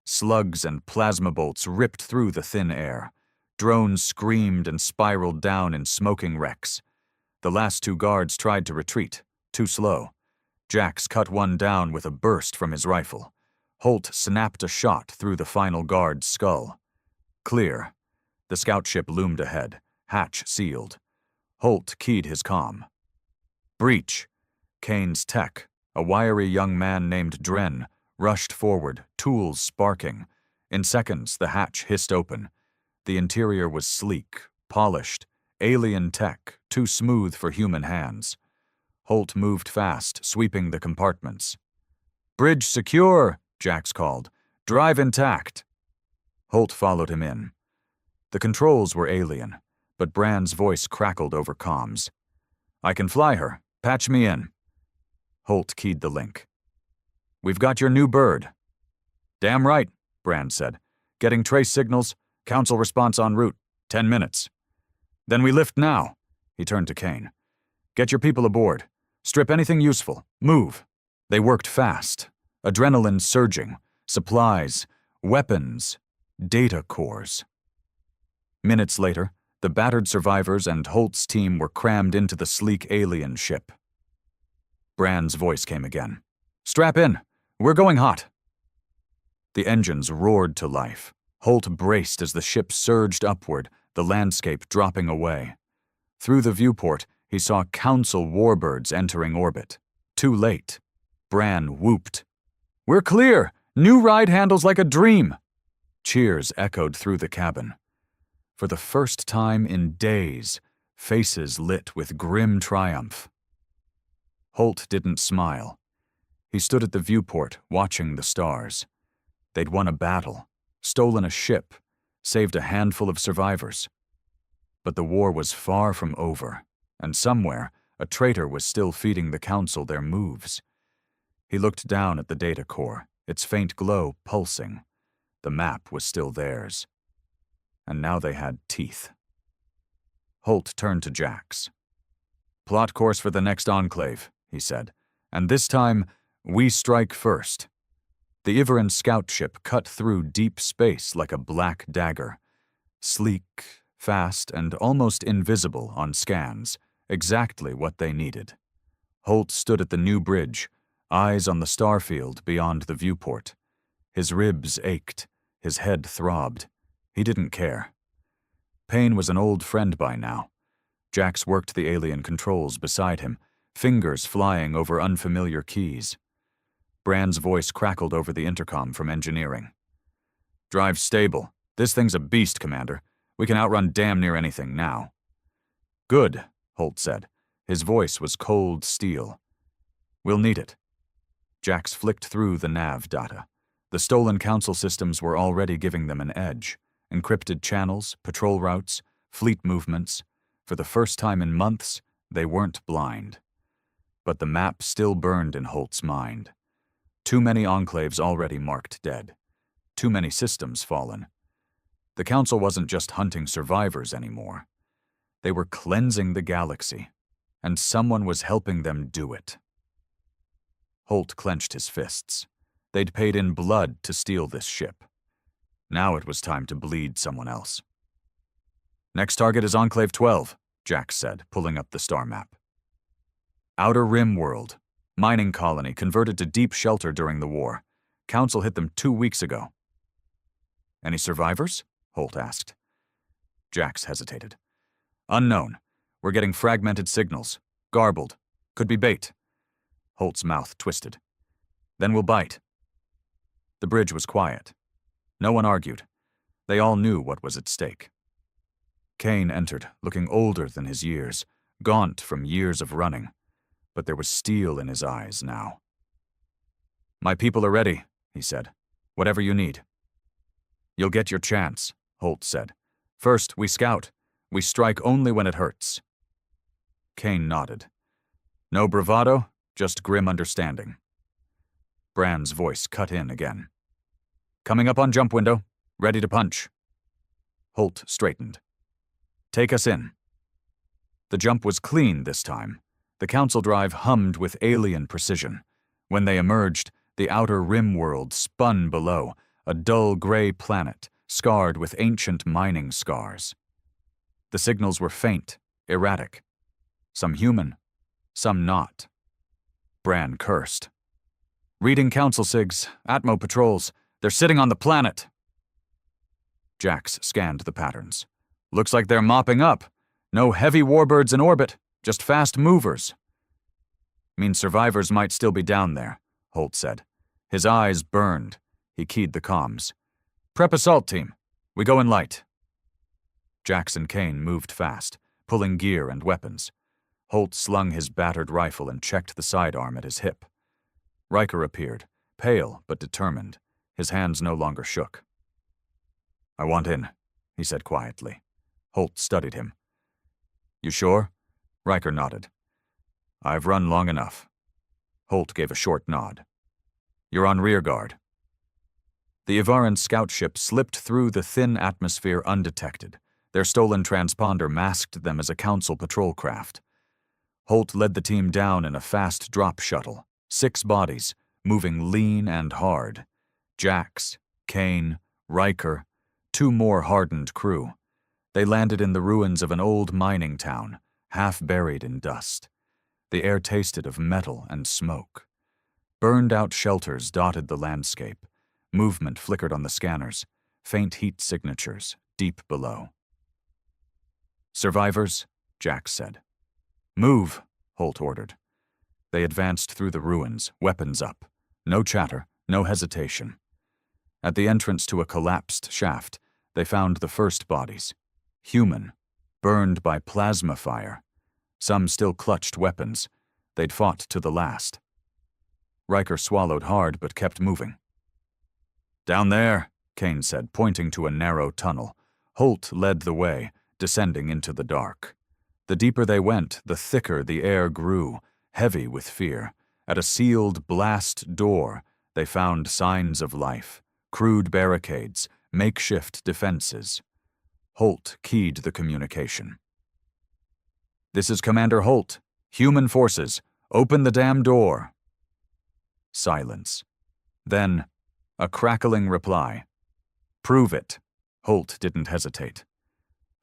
Slugs and plasma bolts ripped through the thin air. Drones screamed and spiraled down in smoking wrecks. The last 2 guards tried to retreat, too slow. Jax cut one down with a burst from his rifle. Holt snapped a shot through the final guard's skull. Clear. The scout ship loomed ahead, hatch sealed. Holt keyed his comm. "Breach." Kane's tech, a wiry young man named Dren, rushed forward, tools sparking. In seconds, the hatch hissed open. The interior was sleek, polished, alien tech, too smooth for human hands. Holt moved fast, sweeping the compartments. "Bridge secure," Jax called. "Drive intact." Holt followed him in. The controls were alien, but Bran's voice crackled over comms. "I can fly her. Patch me in." Holt keyed the link. "We've got your new bird." "Damn right," Bran said. "Getting trace signals. Council response en route. 10 minutes." "Then we lift now." He turned to Kane. "Get your people aboard. Strip anything useful. Move." They worked fast. Adrenaline surging. Supplies. Weapons. Data cores. Minutes later, the battered survivors and Holt's team were crammed into the sleek alien ship. Bran's voice came again. "Strap in. We're going hot." The engines roared to life. Holt braced as the ship surged upward, the landscape dropping away. Through the viewport, he saw Council warbirds entering orbit. Too late. Bran whooped. "We're clear! New ride handles like a dream!" Cheers echoed through the cabin. For the first time in days, faces lit with grim triumph. Holt didn't smile. He stood at the viewport, watching the stars. They'd won a battle, stolen a ship, saved a handful of survivors. But the war was far from over, and somewhere, A traitor was still feeding the Council their moves. He looked down at the data core, its faint glow pulsing. The map was still theirs. And now they had teeth. Holt turned to Jax. "Plot course for the next enclave," he said. "And this time, we strike first." The Iveran scout ship cut through deep space like a black dagger. Sleek, fast, and almost invisible on scans, exactly what they needed. Holt stood at the new bridge, eyes on the starfield beyond the viewport. His ribs ached, his head throbbed. He didn't care. Payne was an old friend by now. Jax worked the alien controls beside him, fingers flying over unfamiliar keys. Brand's voice crackled over the intercom from engineering. "Drive stable. This thing's a beast, Commander. We can outrun damn near anything now." "Good," Holt said. His voice was cold steel. "We'll need it." Jax flicked through the nav data. The stolen Council systems were already giving them an edge. Encrypted channels, patrol routes, fleet movements. For the first time in months, they weren't blind. But the map still burned in Holt's mind. Too many enclaves already marked dead. Too many systems fallen. The Council wasn't just hunting survivors anymore. They were cleansing the galaxy, and someone was helping them do it. Holt clenched his fists. They'd paid in blood to steal this ship. Now it was time to bleed someone else. "Next target is Enclave 12, Jax said, pulling up the star map. "Outer Rim world. Mining colony converted to deep shelter during the war. Council hit them 2 weeks ago." "Any survivors?" Holt asked. Jax hesitated. "Unknown. We're getting fragmented signals. Garbled. Could be bait." Holt's mouth twisted. "Then we'll bite." The bridge was quiet. No one argued. They all knew what was at stake. Kane entered, looking older than his years, gaunt from years of running. But there was steel in his eyes now. "My people are ready," he said. "Whatever you need." "You'll get your chance," Holt said. "First, we scout. We strike only when it hurts." Kane nodded. "No bravado, just grim understanding." Brand's voice cut in again. "Coming up on jump window. Ready to punch." Holt straightened. "Take us in." The jump was clean this time. The Council drive hummed with alien precision. When they emerged, the outer rim world spun below, a dull gray planet, scarred with ancient mining scars. The signals were faint, erratic. Some human, some not. Bran cursed. "Reading Council SIGs, Atmo patrols. They're sitting on the planet." Jax scanned the patterns. "Looks like they're mopping up. No heavy warbirds in orbit, just fast movers." "Means survivors might still be down there," Holt said. His eyes burned. He keyed the comms. "Prep assault team. We go in light." Jax and Kane moved fast, pulling gear and weapons. Holt slung his battered rifle and checked the sidearm at his hip. Riker appeared, pale but determined. His hands no longer shook. "I want in," he said quietly. Holt studied him. "You sure?" Riker nodded. "I've run long enough." Holt gave a short nod. "You're on rear guard." The Ivaran scout ship slipped through the thin atmosphere undetected. Their stolen transponder masked them as a Council patrol craft. Holt led the team down in a fast drop shuttle, 6 bodies, moving lean and hard. Jax, Kane, Riker, 2 more hardened crew. They landed in the ruins of an old mining town, half buried in dust. The air tasted of metal and smoke. Burned-out shelters dotted the landscape. Movement flickered on the scanners, faint heat signatures deep below. "Survivors," Jax said. "Move," Holt ordered. They advanced through the ruins, weapons up. No chatter, no hesitation. At the entrance to a collapsed shaft, they found the first bodies. Human, burned by plasma fire. Some still clutched weapons. They'd fought to the last. Riker swallowed hard but kept moving. "Down there," Kane said, pointing to a narrow tunnel. Holt led the way, descending into the dark. The deeper they went, the thicker the air grew, heavy with fear. At a sealed blast door, they found signs of life, crude barricades, makeshift defenses. Holt keyed the communication. "This is Commander Holt. Human forces, open the damn door." Silence. Then, a crackling reply. "Prove it." Holt didn't hesitate.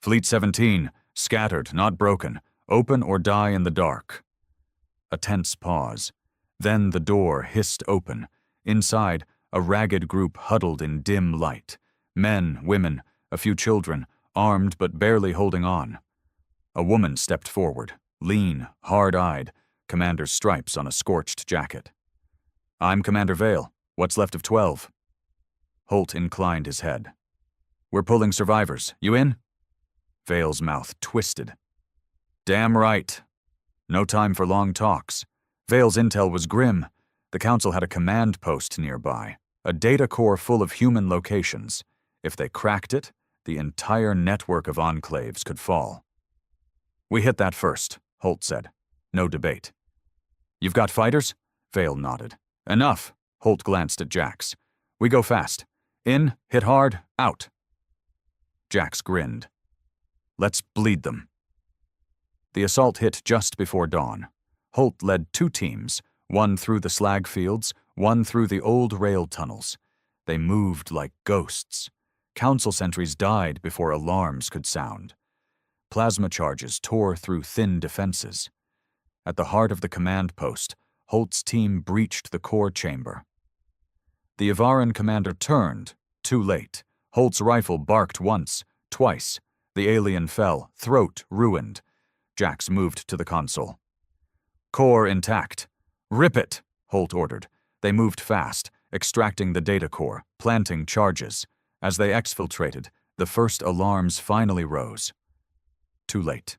"Fleet 17, scattered, not broken. Open or die in the dark." A tense pause. Then the door hissed open. Inside, a ragged group huddled in dim light. Men, women, a few children, armed but barely holding on. A woman stepped forward, lean, hard-eyed, commander's stripes on a scorched jacket. "I'm Commander Vale. What's left of 12? Holt inclined his head. "We're pulling survivors. You in?" Vale's mouth twisted. "Damn right." No time for long talks. Vale's intel was grim. The Council had a command post nearby, a data core full of human locations. If they cracked it, the entire network of enclaves could fall. "We hit that first," Holt said. No debate. "You've got fighters?" Vale nodded. "Enough." Holt glanced at Jax. "We go fast. In, hit hard, out." Jax grinned. "Let's bleed them." The assault hit just before dawn. Holt led 2 teams, one through the slag fields, one through the old rail tunnels. They moved like ghosts. Council sentries died before alarms could sound. Plasma charges tore through thin defenses. At the heart of the command post, Holt's team breached the core chamber. The Yavaran commander turned, too late. Holt's rifle barked once, twice. The alien fell, throat ruined. Jax moved to the console. "Core intact. Rip it," Holt ordered. They moved fast, extracting the data core, planting charges. As they exfiltrated, the first alarms finally rose. Too late.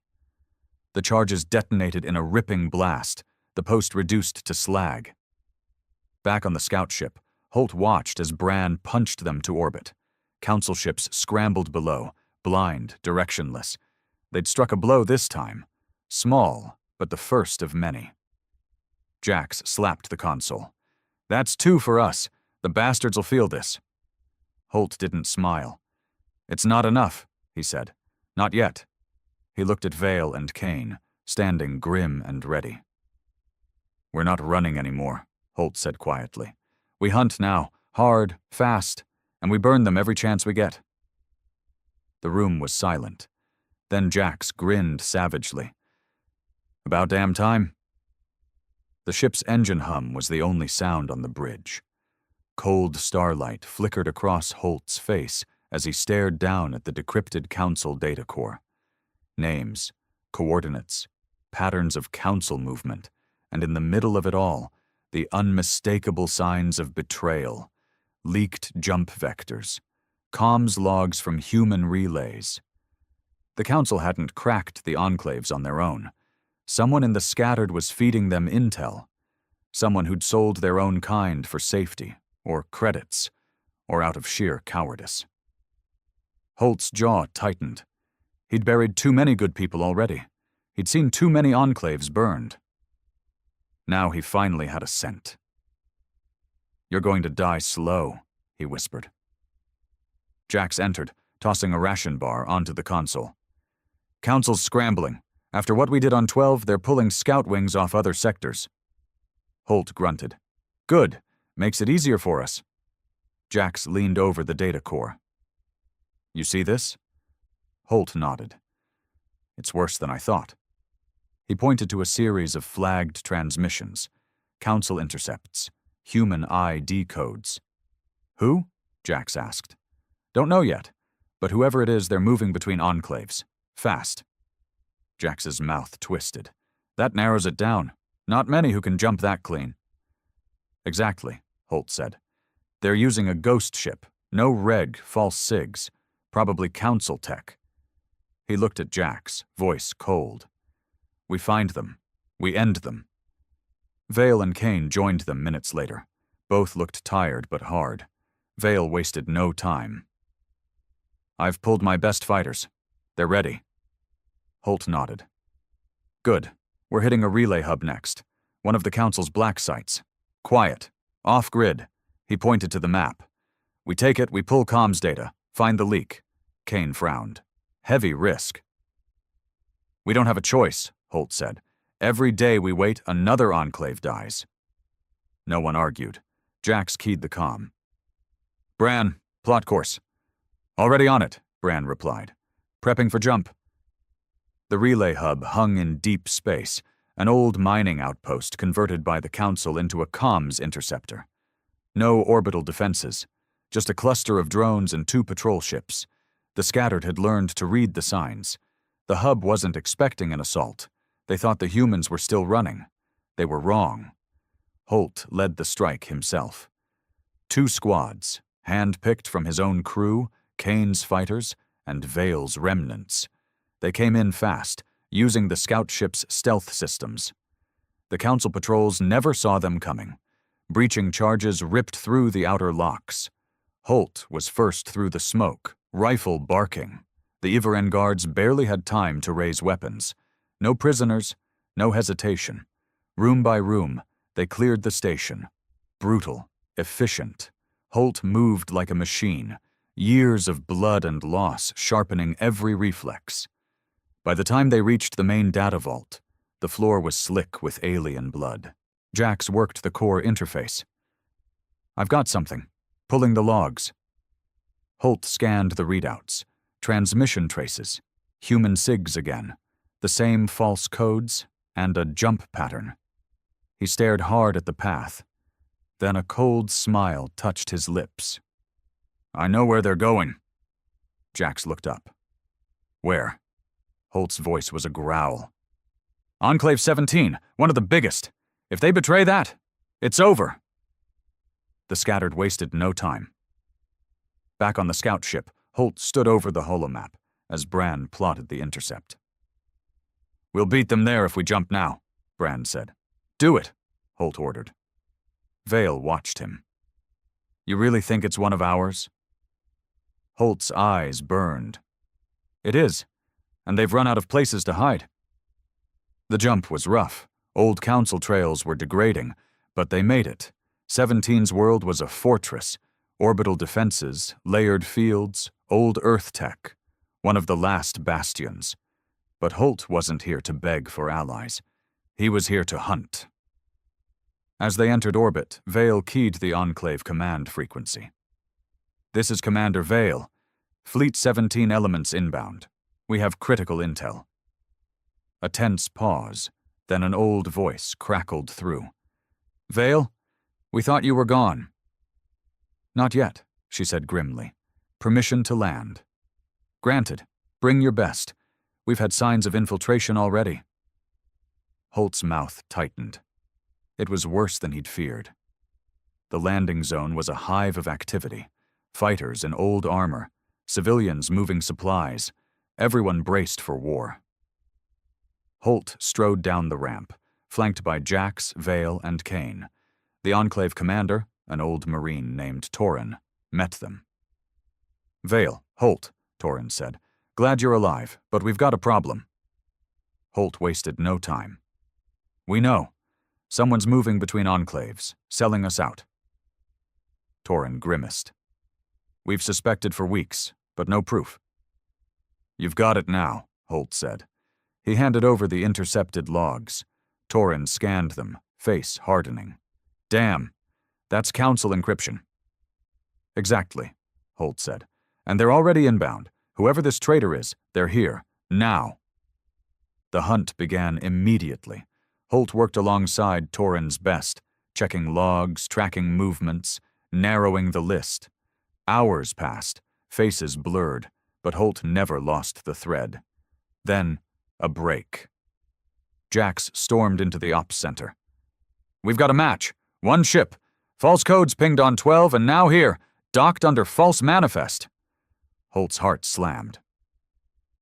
The charges detonated in a ripping blast, the post reduced to slag. Back on the scout ship, Holt watched as Bran punched them to orbit. Council ships scrambled below, blind, directionless. They'd struck a blow this time. Small, but the first of many. Jax slapped the console. "That's 2 for us. The bastards will feel this." Holt didn't smile. "It's not enough," he said. "Not yet." He looked at Vale and Kane, standing grim and ready. "We're not running anymore," Holt said quietly. "We hunt now, hard, fast, and we burn them every chance we get." The room was silent. Then Jax grinned savagely. "About damn time." The ship's engine hum was the only sound on the bridge. Cold starlight flickered across Holt's face as he stared down at the decrypted Council data core. Names, coordinates, patterns of Council movement, and in the middle of it all, the unmistakable signs of betrayal, leaked jump vectors, comms logs from human relays. The Council hadn't cracked the enclaves on their own. Someone in the scattered was feeding them intel. Someone who'd sold their own kind for safety, or credits, or out of sheer cowardice. Holt's jaw tightened. He'd buried too many good people already. He'd seen too many enclaves burned. Now he finally had a scent. "You're going to die slow," he whispered. Jax entered, tossing a ration bar onto the console. "Council's scrambling. After what we did on 12, they're pulling scout wings off other sectors." Holt grunted. "Good. Makes it easier for us." Jax leaned over the data core. "You see this?" Holt nodded. "It's worse than I thought." He pointed to a series of flagged transmissions, Council intercepts, human ID codes. "Who?" Jax asked. "Don't know yet, but whoever it is, they're moving between enclaves. Fast." Jax's mouth twisted. "That narrows it down. Not many who can jump that clean." "Exactly," Holt said. "They're using a ghost ship. No reg, false sigs. Probably Council tech." He looked at Jax, voice cold. "We find them. We end them." Vale and Kane joined them minutes later. Both looked tired but hard. Vale wasted no time. "I've pulled my best fighters. They're ready." Holt nodded. Good. We're hitting a relay hub next. One of the Council's black sites. Quiet. Off-grid. He pointed to the map. We take it, we pull comms data. Find the leak. Kane frowned. Heavy risk. We don't have a choice, Holt said. Every day we wait, another enclave dies. No one argued. Jax keyed the comm. Bran, plot course. Already on it, Bran replied. Prepping for jump. The relay hub hung in deep space, an old mining outpost converted by the Council into a comms interceptor. No orbital defenses, just a cluster of drones and 2 patrol ships. The scattered had learned to read the signs. The hub wasn't expecting an assault. They thought the humans were still running. They were wrong. Holt led the strike himself. 2 squads, hand-picked from his own crew, Kane's fighters, and Vale's remnants. They came in fast, using the scout ship's stealth systems. The Council patrols never saw them coming. Breaching charges ripped through the outer locks. Holt was first through the smoke, rifle barking. The Ivaren guards barely had time to raise weapons. No prisoners, no hesitation. Room by room, they cleared the station. Brutal, efficient. Holt moved like a machine, years of blood and loss sharpening every reflex. By the time they reached the main data vault, the floor was slick with alien blood. Jax worked the core interface. I've got something. Pulling the logs. Holt scanned the readouts. Transmission traces. Human SIGs again. The same false codes, and a jump pattern. He stared hard at the path. Then a cold smile touched his lips. I know where they're going. Jax looked up. Where? Holt's voice was a growl. Enclave 17, one of the biggest. If they betray that, it's over. The scattered wasted no time. Back on the scout ship, Holt stood over the holomap as Bran plotted the intercept. We'll beat them there if we jump now, Bran said. Do it, Holt ordered. Vale watched him. You really think it's one of ours? Holt's eyes burned. It is, and they've run out of places to hide. The jump was rough. Old Council trails were degrading, but they made it. 17's world was a fortress. Orbital defenses, layered fields, old Earth tech. One of the last bastions. But Holt wasn't here to beg for allies. He was here to hunt. As they entered orbit, Vale keyed the Enclave command frequency. This is Commander Vale. Fleet 17 elements inbound. We have critical intel. A tense pause, then an old voice crackled through. Vale, we thought you were gone. Not yet, she said grimly. Permission to land. Granted. Bring your best. We've had signs of infiltration already. Holt's mouth tightened. It was worse than he'd feared. The landing zone was a hive of activity. Fighters in old armor, civilians moving supplies, everyone braced for war. Holt strode down the ramp, flanked by Jax, Vale, and Kane. The Enclave commander, an old Marine named Terran, met them. Vale, Holt, Terran said. Glad you're alive, but we've got a problem. Holt wasted no time. We know. Someone's moving between enclaves, selling us out. Terran grimaced. We've suspected for weeks, but no proof. You've got it now, Holt said. He handed over the intercepted logs. Terran scanned them, face hardening. Damn, that's Council encryption. Exactly, Holt said. And they're already inbound. Whoever this traitor is, they're here, now. The hunt began immediately. Holt worked alongside Terran's best, checking logs, tracking movements, narrowing the list. Hours passed, faces blurred, but Holt never lost the thread. Then, a break. Jax stormed into the ops center. We've got a match. One ship. False codes pinged on 12 and now here, docked under false manifest. Holt's heart slammed.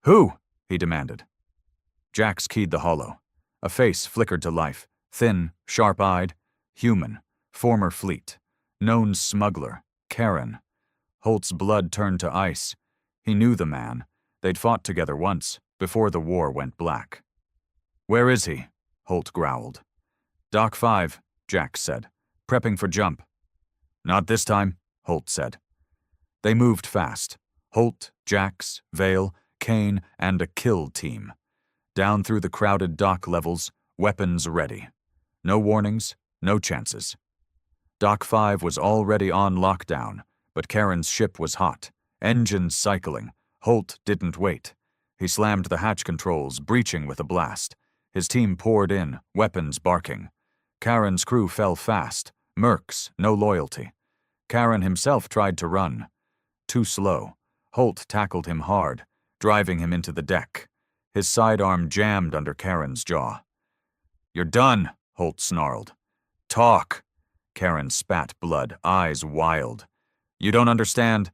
Who? He demanded. Jax keyed the holo. A face flickered to life, thin, sharp-eyed, human, former fleet, known smuggler, Terran. Holt's blood turned to ice. He knew the man. They'd fought together once, before the war went black. Where is he? Holt growled. Dock 5, Jax said, prepping for jump. Not this time, Holt said. They moved fast. Holt, Jax, Vale, Kane, and a kill team. Down through the crowded dock levels, weapons ready. No warnings, no chances. Dock 5 was already on lockdown, but Karen's ship was hot, engines cycling. Holt didn't wait. He slammed the hatch controls, breaching with a blast. His team poured in, weapons barking. Karen's crew fell fast, mercs, no loyalty. Karen himself tried to run. Too slow. Holt tackled him hard, driving him into the deck. His sidearm jammed under Karen's jaw. You're done, Holt snarled. Talk. Karen spat blood, eyes wild. You don't understand?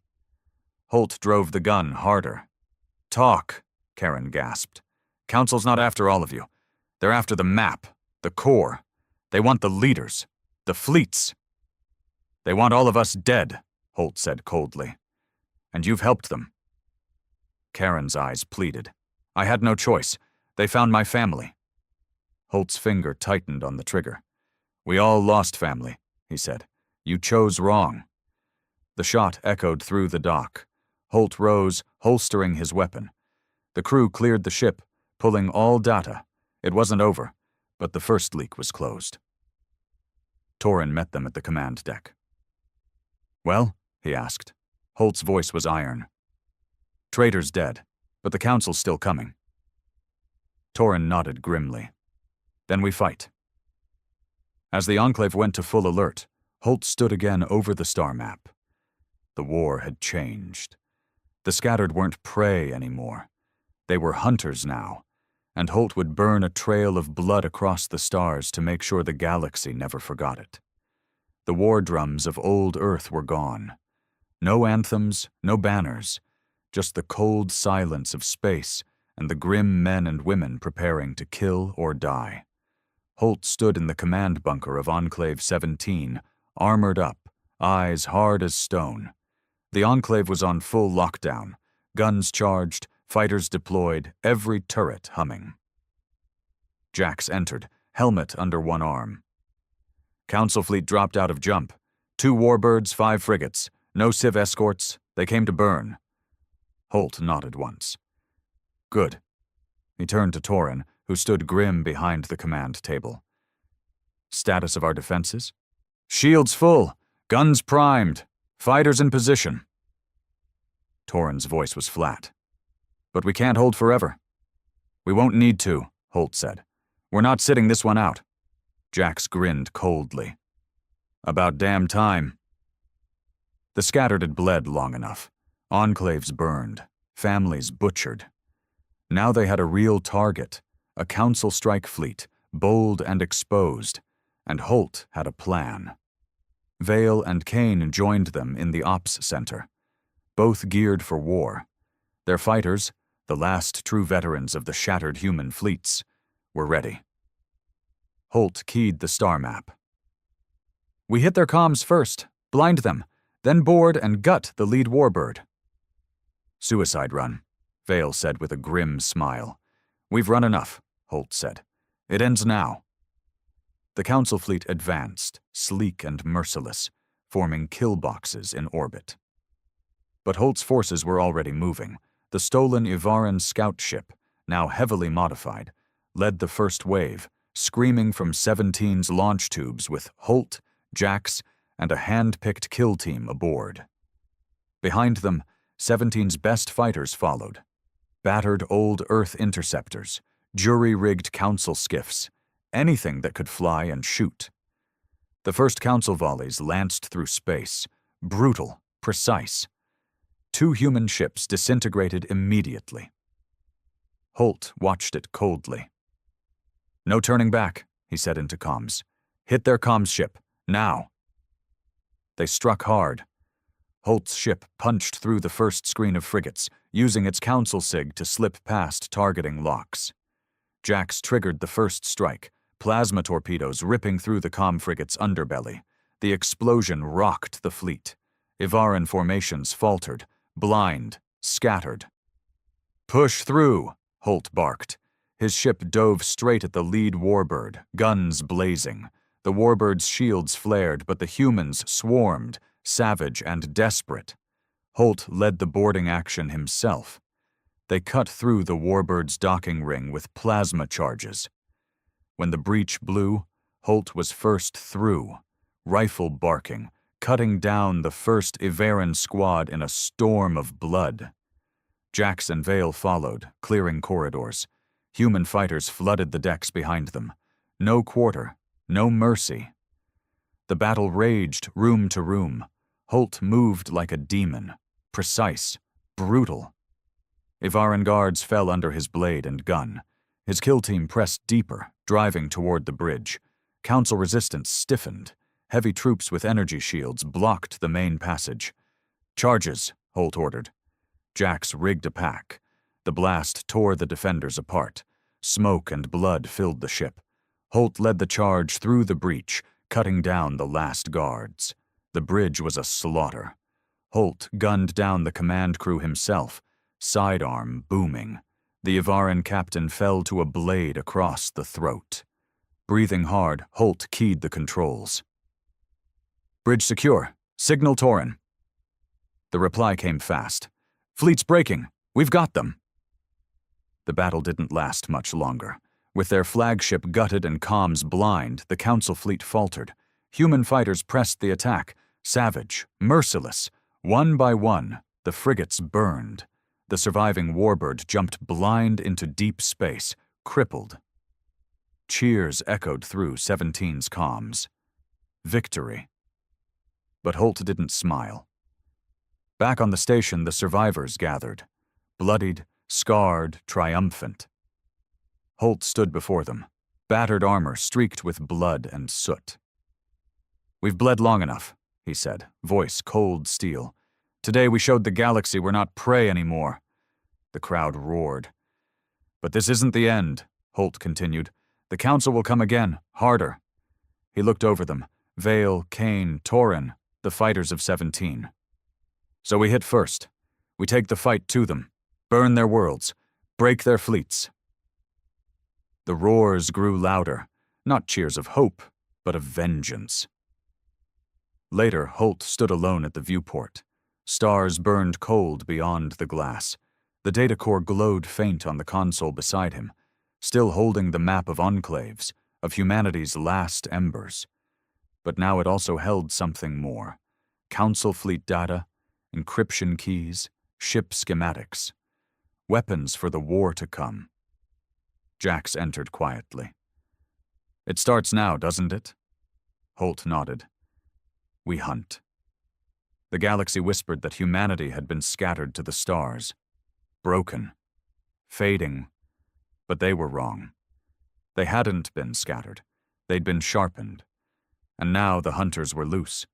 Holt drove the gun harder. Talk, Karen gasped. Council's not after all of you. They're after the map, the core. They want the leaders, the fleets. They want all of us dead, Holt said coldly. And you've helped them. Karen's eyes pleaded. I had no choice. They found my family. Holt's finger tightened on the trigger. We all lost family, he said. You chose wrong. The shot echoed through the dock. Holt rose, holstering his weapon. The crew cleared the ship, pulling all data. It wasn't over, but the first leak was closed. Torrin met them at the command deck. Well, he asked. Holt's voice was iron. Traitor's dead, but the council's still coming. Torrin nodded grimly. Then we fight. As the Enclave went to full alert, Holt stood again over the star map. The war had changed. The scattered weren't prey anymore. They were hunters now, and Holt would burn a trail of blood across the stars to make sure the galaxy never forgot it. The war drums of old Earth were gone. No anthems, no banners, just the cold silence of space and the grim men and women preparing to kill or die. Holt stood in the command bunker of Enclave 17, armored up, eyes hard as stone. The Enclave was on full lockdown, guns charged, fighters deployed, every turret humming. Jax entered, helmet under one arm. Council fleet dropped out of jump. 2 warbirds, 5 frigates. No civ escorts. They came to burn. Holt nodded once. Good. He turned to Torrin, who stood grim behind the command table. Status of our defenses? Shields full. Guns primed. Fighters in position. Torrin's voice was flat. But we can't hold forever. We won't need to, Holt said. We're not sitting this one out. Jax grinned coldly. About damn time. The scattered had bled long enough. Enclaves burned. Families butchered. Now they had a real target, a council strike fleet, bold and exposed, and Holt had a plan. Vale and Kane joined them in the ops center, both geared for war. Their fighters, the last true veterans of the shattered human fleets, were ready. Holt keyed the star map. We hit their comms first, blind them, then board and gut the lead warbird. Suicide run, Vale said with a grim smile. We've run enough, Holt said. It ends now. The council fleet advanced, sleek and merciless, forming kill boxes in orbit. But Holt's forces were already moving. The stolen Ivaran scout ship, now heavily modified, led the first wave, screaming from 17's launch tubes with Holt, Jax, and a hand-picked kill team aboard. Behind them, 17's best fighters followed. Battered old Earth interceptors, jury-rigged council skiffs, anything that could fly and shoot. The first council volleys lanced through space, brutal, precise. 2 human ships disintegrated immediately. Holt watched it coldly. No turning back, he said into comms. Hit their comms ship, now. They struck hard. Holt's ship punched through the first screen of frigates, using its council sig to slip past targeting locks. Jax triggered the first strike, plasma torpedoes ripping through the comm frigate's underbelly. The explosion rocked the fleet. Ivaran formations faltered, blind, scattered. Push through, Holt barked. His ship dove straight at the lead warbird, guns blazing. The warbird's shields flared, but the humans swarmed, savage and desperate. Holt led the boarding action himself. They cut through the warbird's docking ring with plasma charges. When the breach blew, Holt was first through, rifle barking, cutting down the first Iveran squad in a storm of blood. Jax and Vale followed, clearing corridors. Human fighters flooded the decks behind them. No quarter, no mercy. The battle raged room to room. Holt moved like a demon, precise, brutal. Ivaran guards fell under his blade and gun. His kill team pressed deeper, driving toward the bridge. Council resistance stiffened. Heavy troops with energy shields blocked the main passage. "Charges," Holt ordered. Jax rigged a pack. The blast tore the defenders apart. Smoke and blood filled the ship. Holt led the charge through the breach, cutting down the last guards. The bridge was a slaughter. Holt gunned down the command crew himself, sidearm booming. The Ivaran captain fell to a blade across the throat. Breathing hard, Holt keyed the controls. "Bridge secure. Signal Terran." The reply came fast. "Fleet's breaking. We've got them." The battle didn't last much longer. With their flagship gutted and comms blind, the Council fleet faltered. Human fighters pressed the attack, savage, merciless. One by one, the frigates burned. The surviving warbird jumped blind into deep space, crippled. Cheers echoed through 17's comms. Victory. But Holt didn't smile. Back on the station, the survivors gathered, bloodied, scarred, triumphant. Holt stood before them, battered armor streaked with blood and soot. "We've bled long enough," he said, voice cold steel. "Today we showed the galaxy we're not prey anymore." The crowd roared. "But this isn't the end," Holt continued. "The Council will come again, harder." He looked over them, Vale, Kane, Terran, the fighters of 17. "So we hit first. We take the fight to them, burn their worlds, break their fleets." The roars grew louder, not cheers of hope, but of vengeance. Later, Holt stood alone at the viewport. Stars burned cold beyond the glass. The data core glowed faint on the console beside him, still holding the map of enclaves, of humanity's last embers. But now it also held something more. Council fleet data, encryption keys, ship schematics. Weapons for the war to come. Jax entered quietly. "It starts now, doesn't it?" Holt nodded. "We hunt." The galaxy whispered that humanity had been scattered to the stars. Broken. Fading. But they were wrong. They hadn't been scattered. They'd been sharpened. And now the hunters were loose,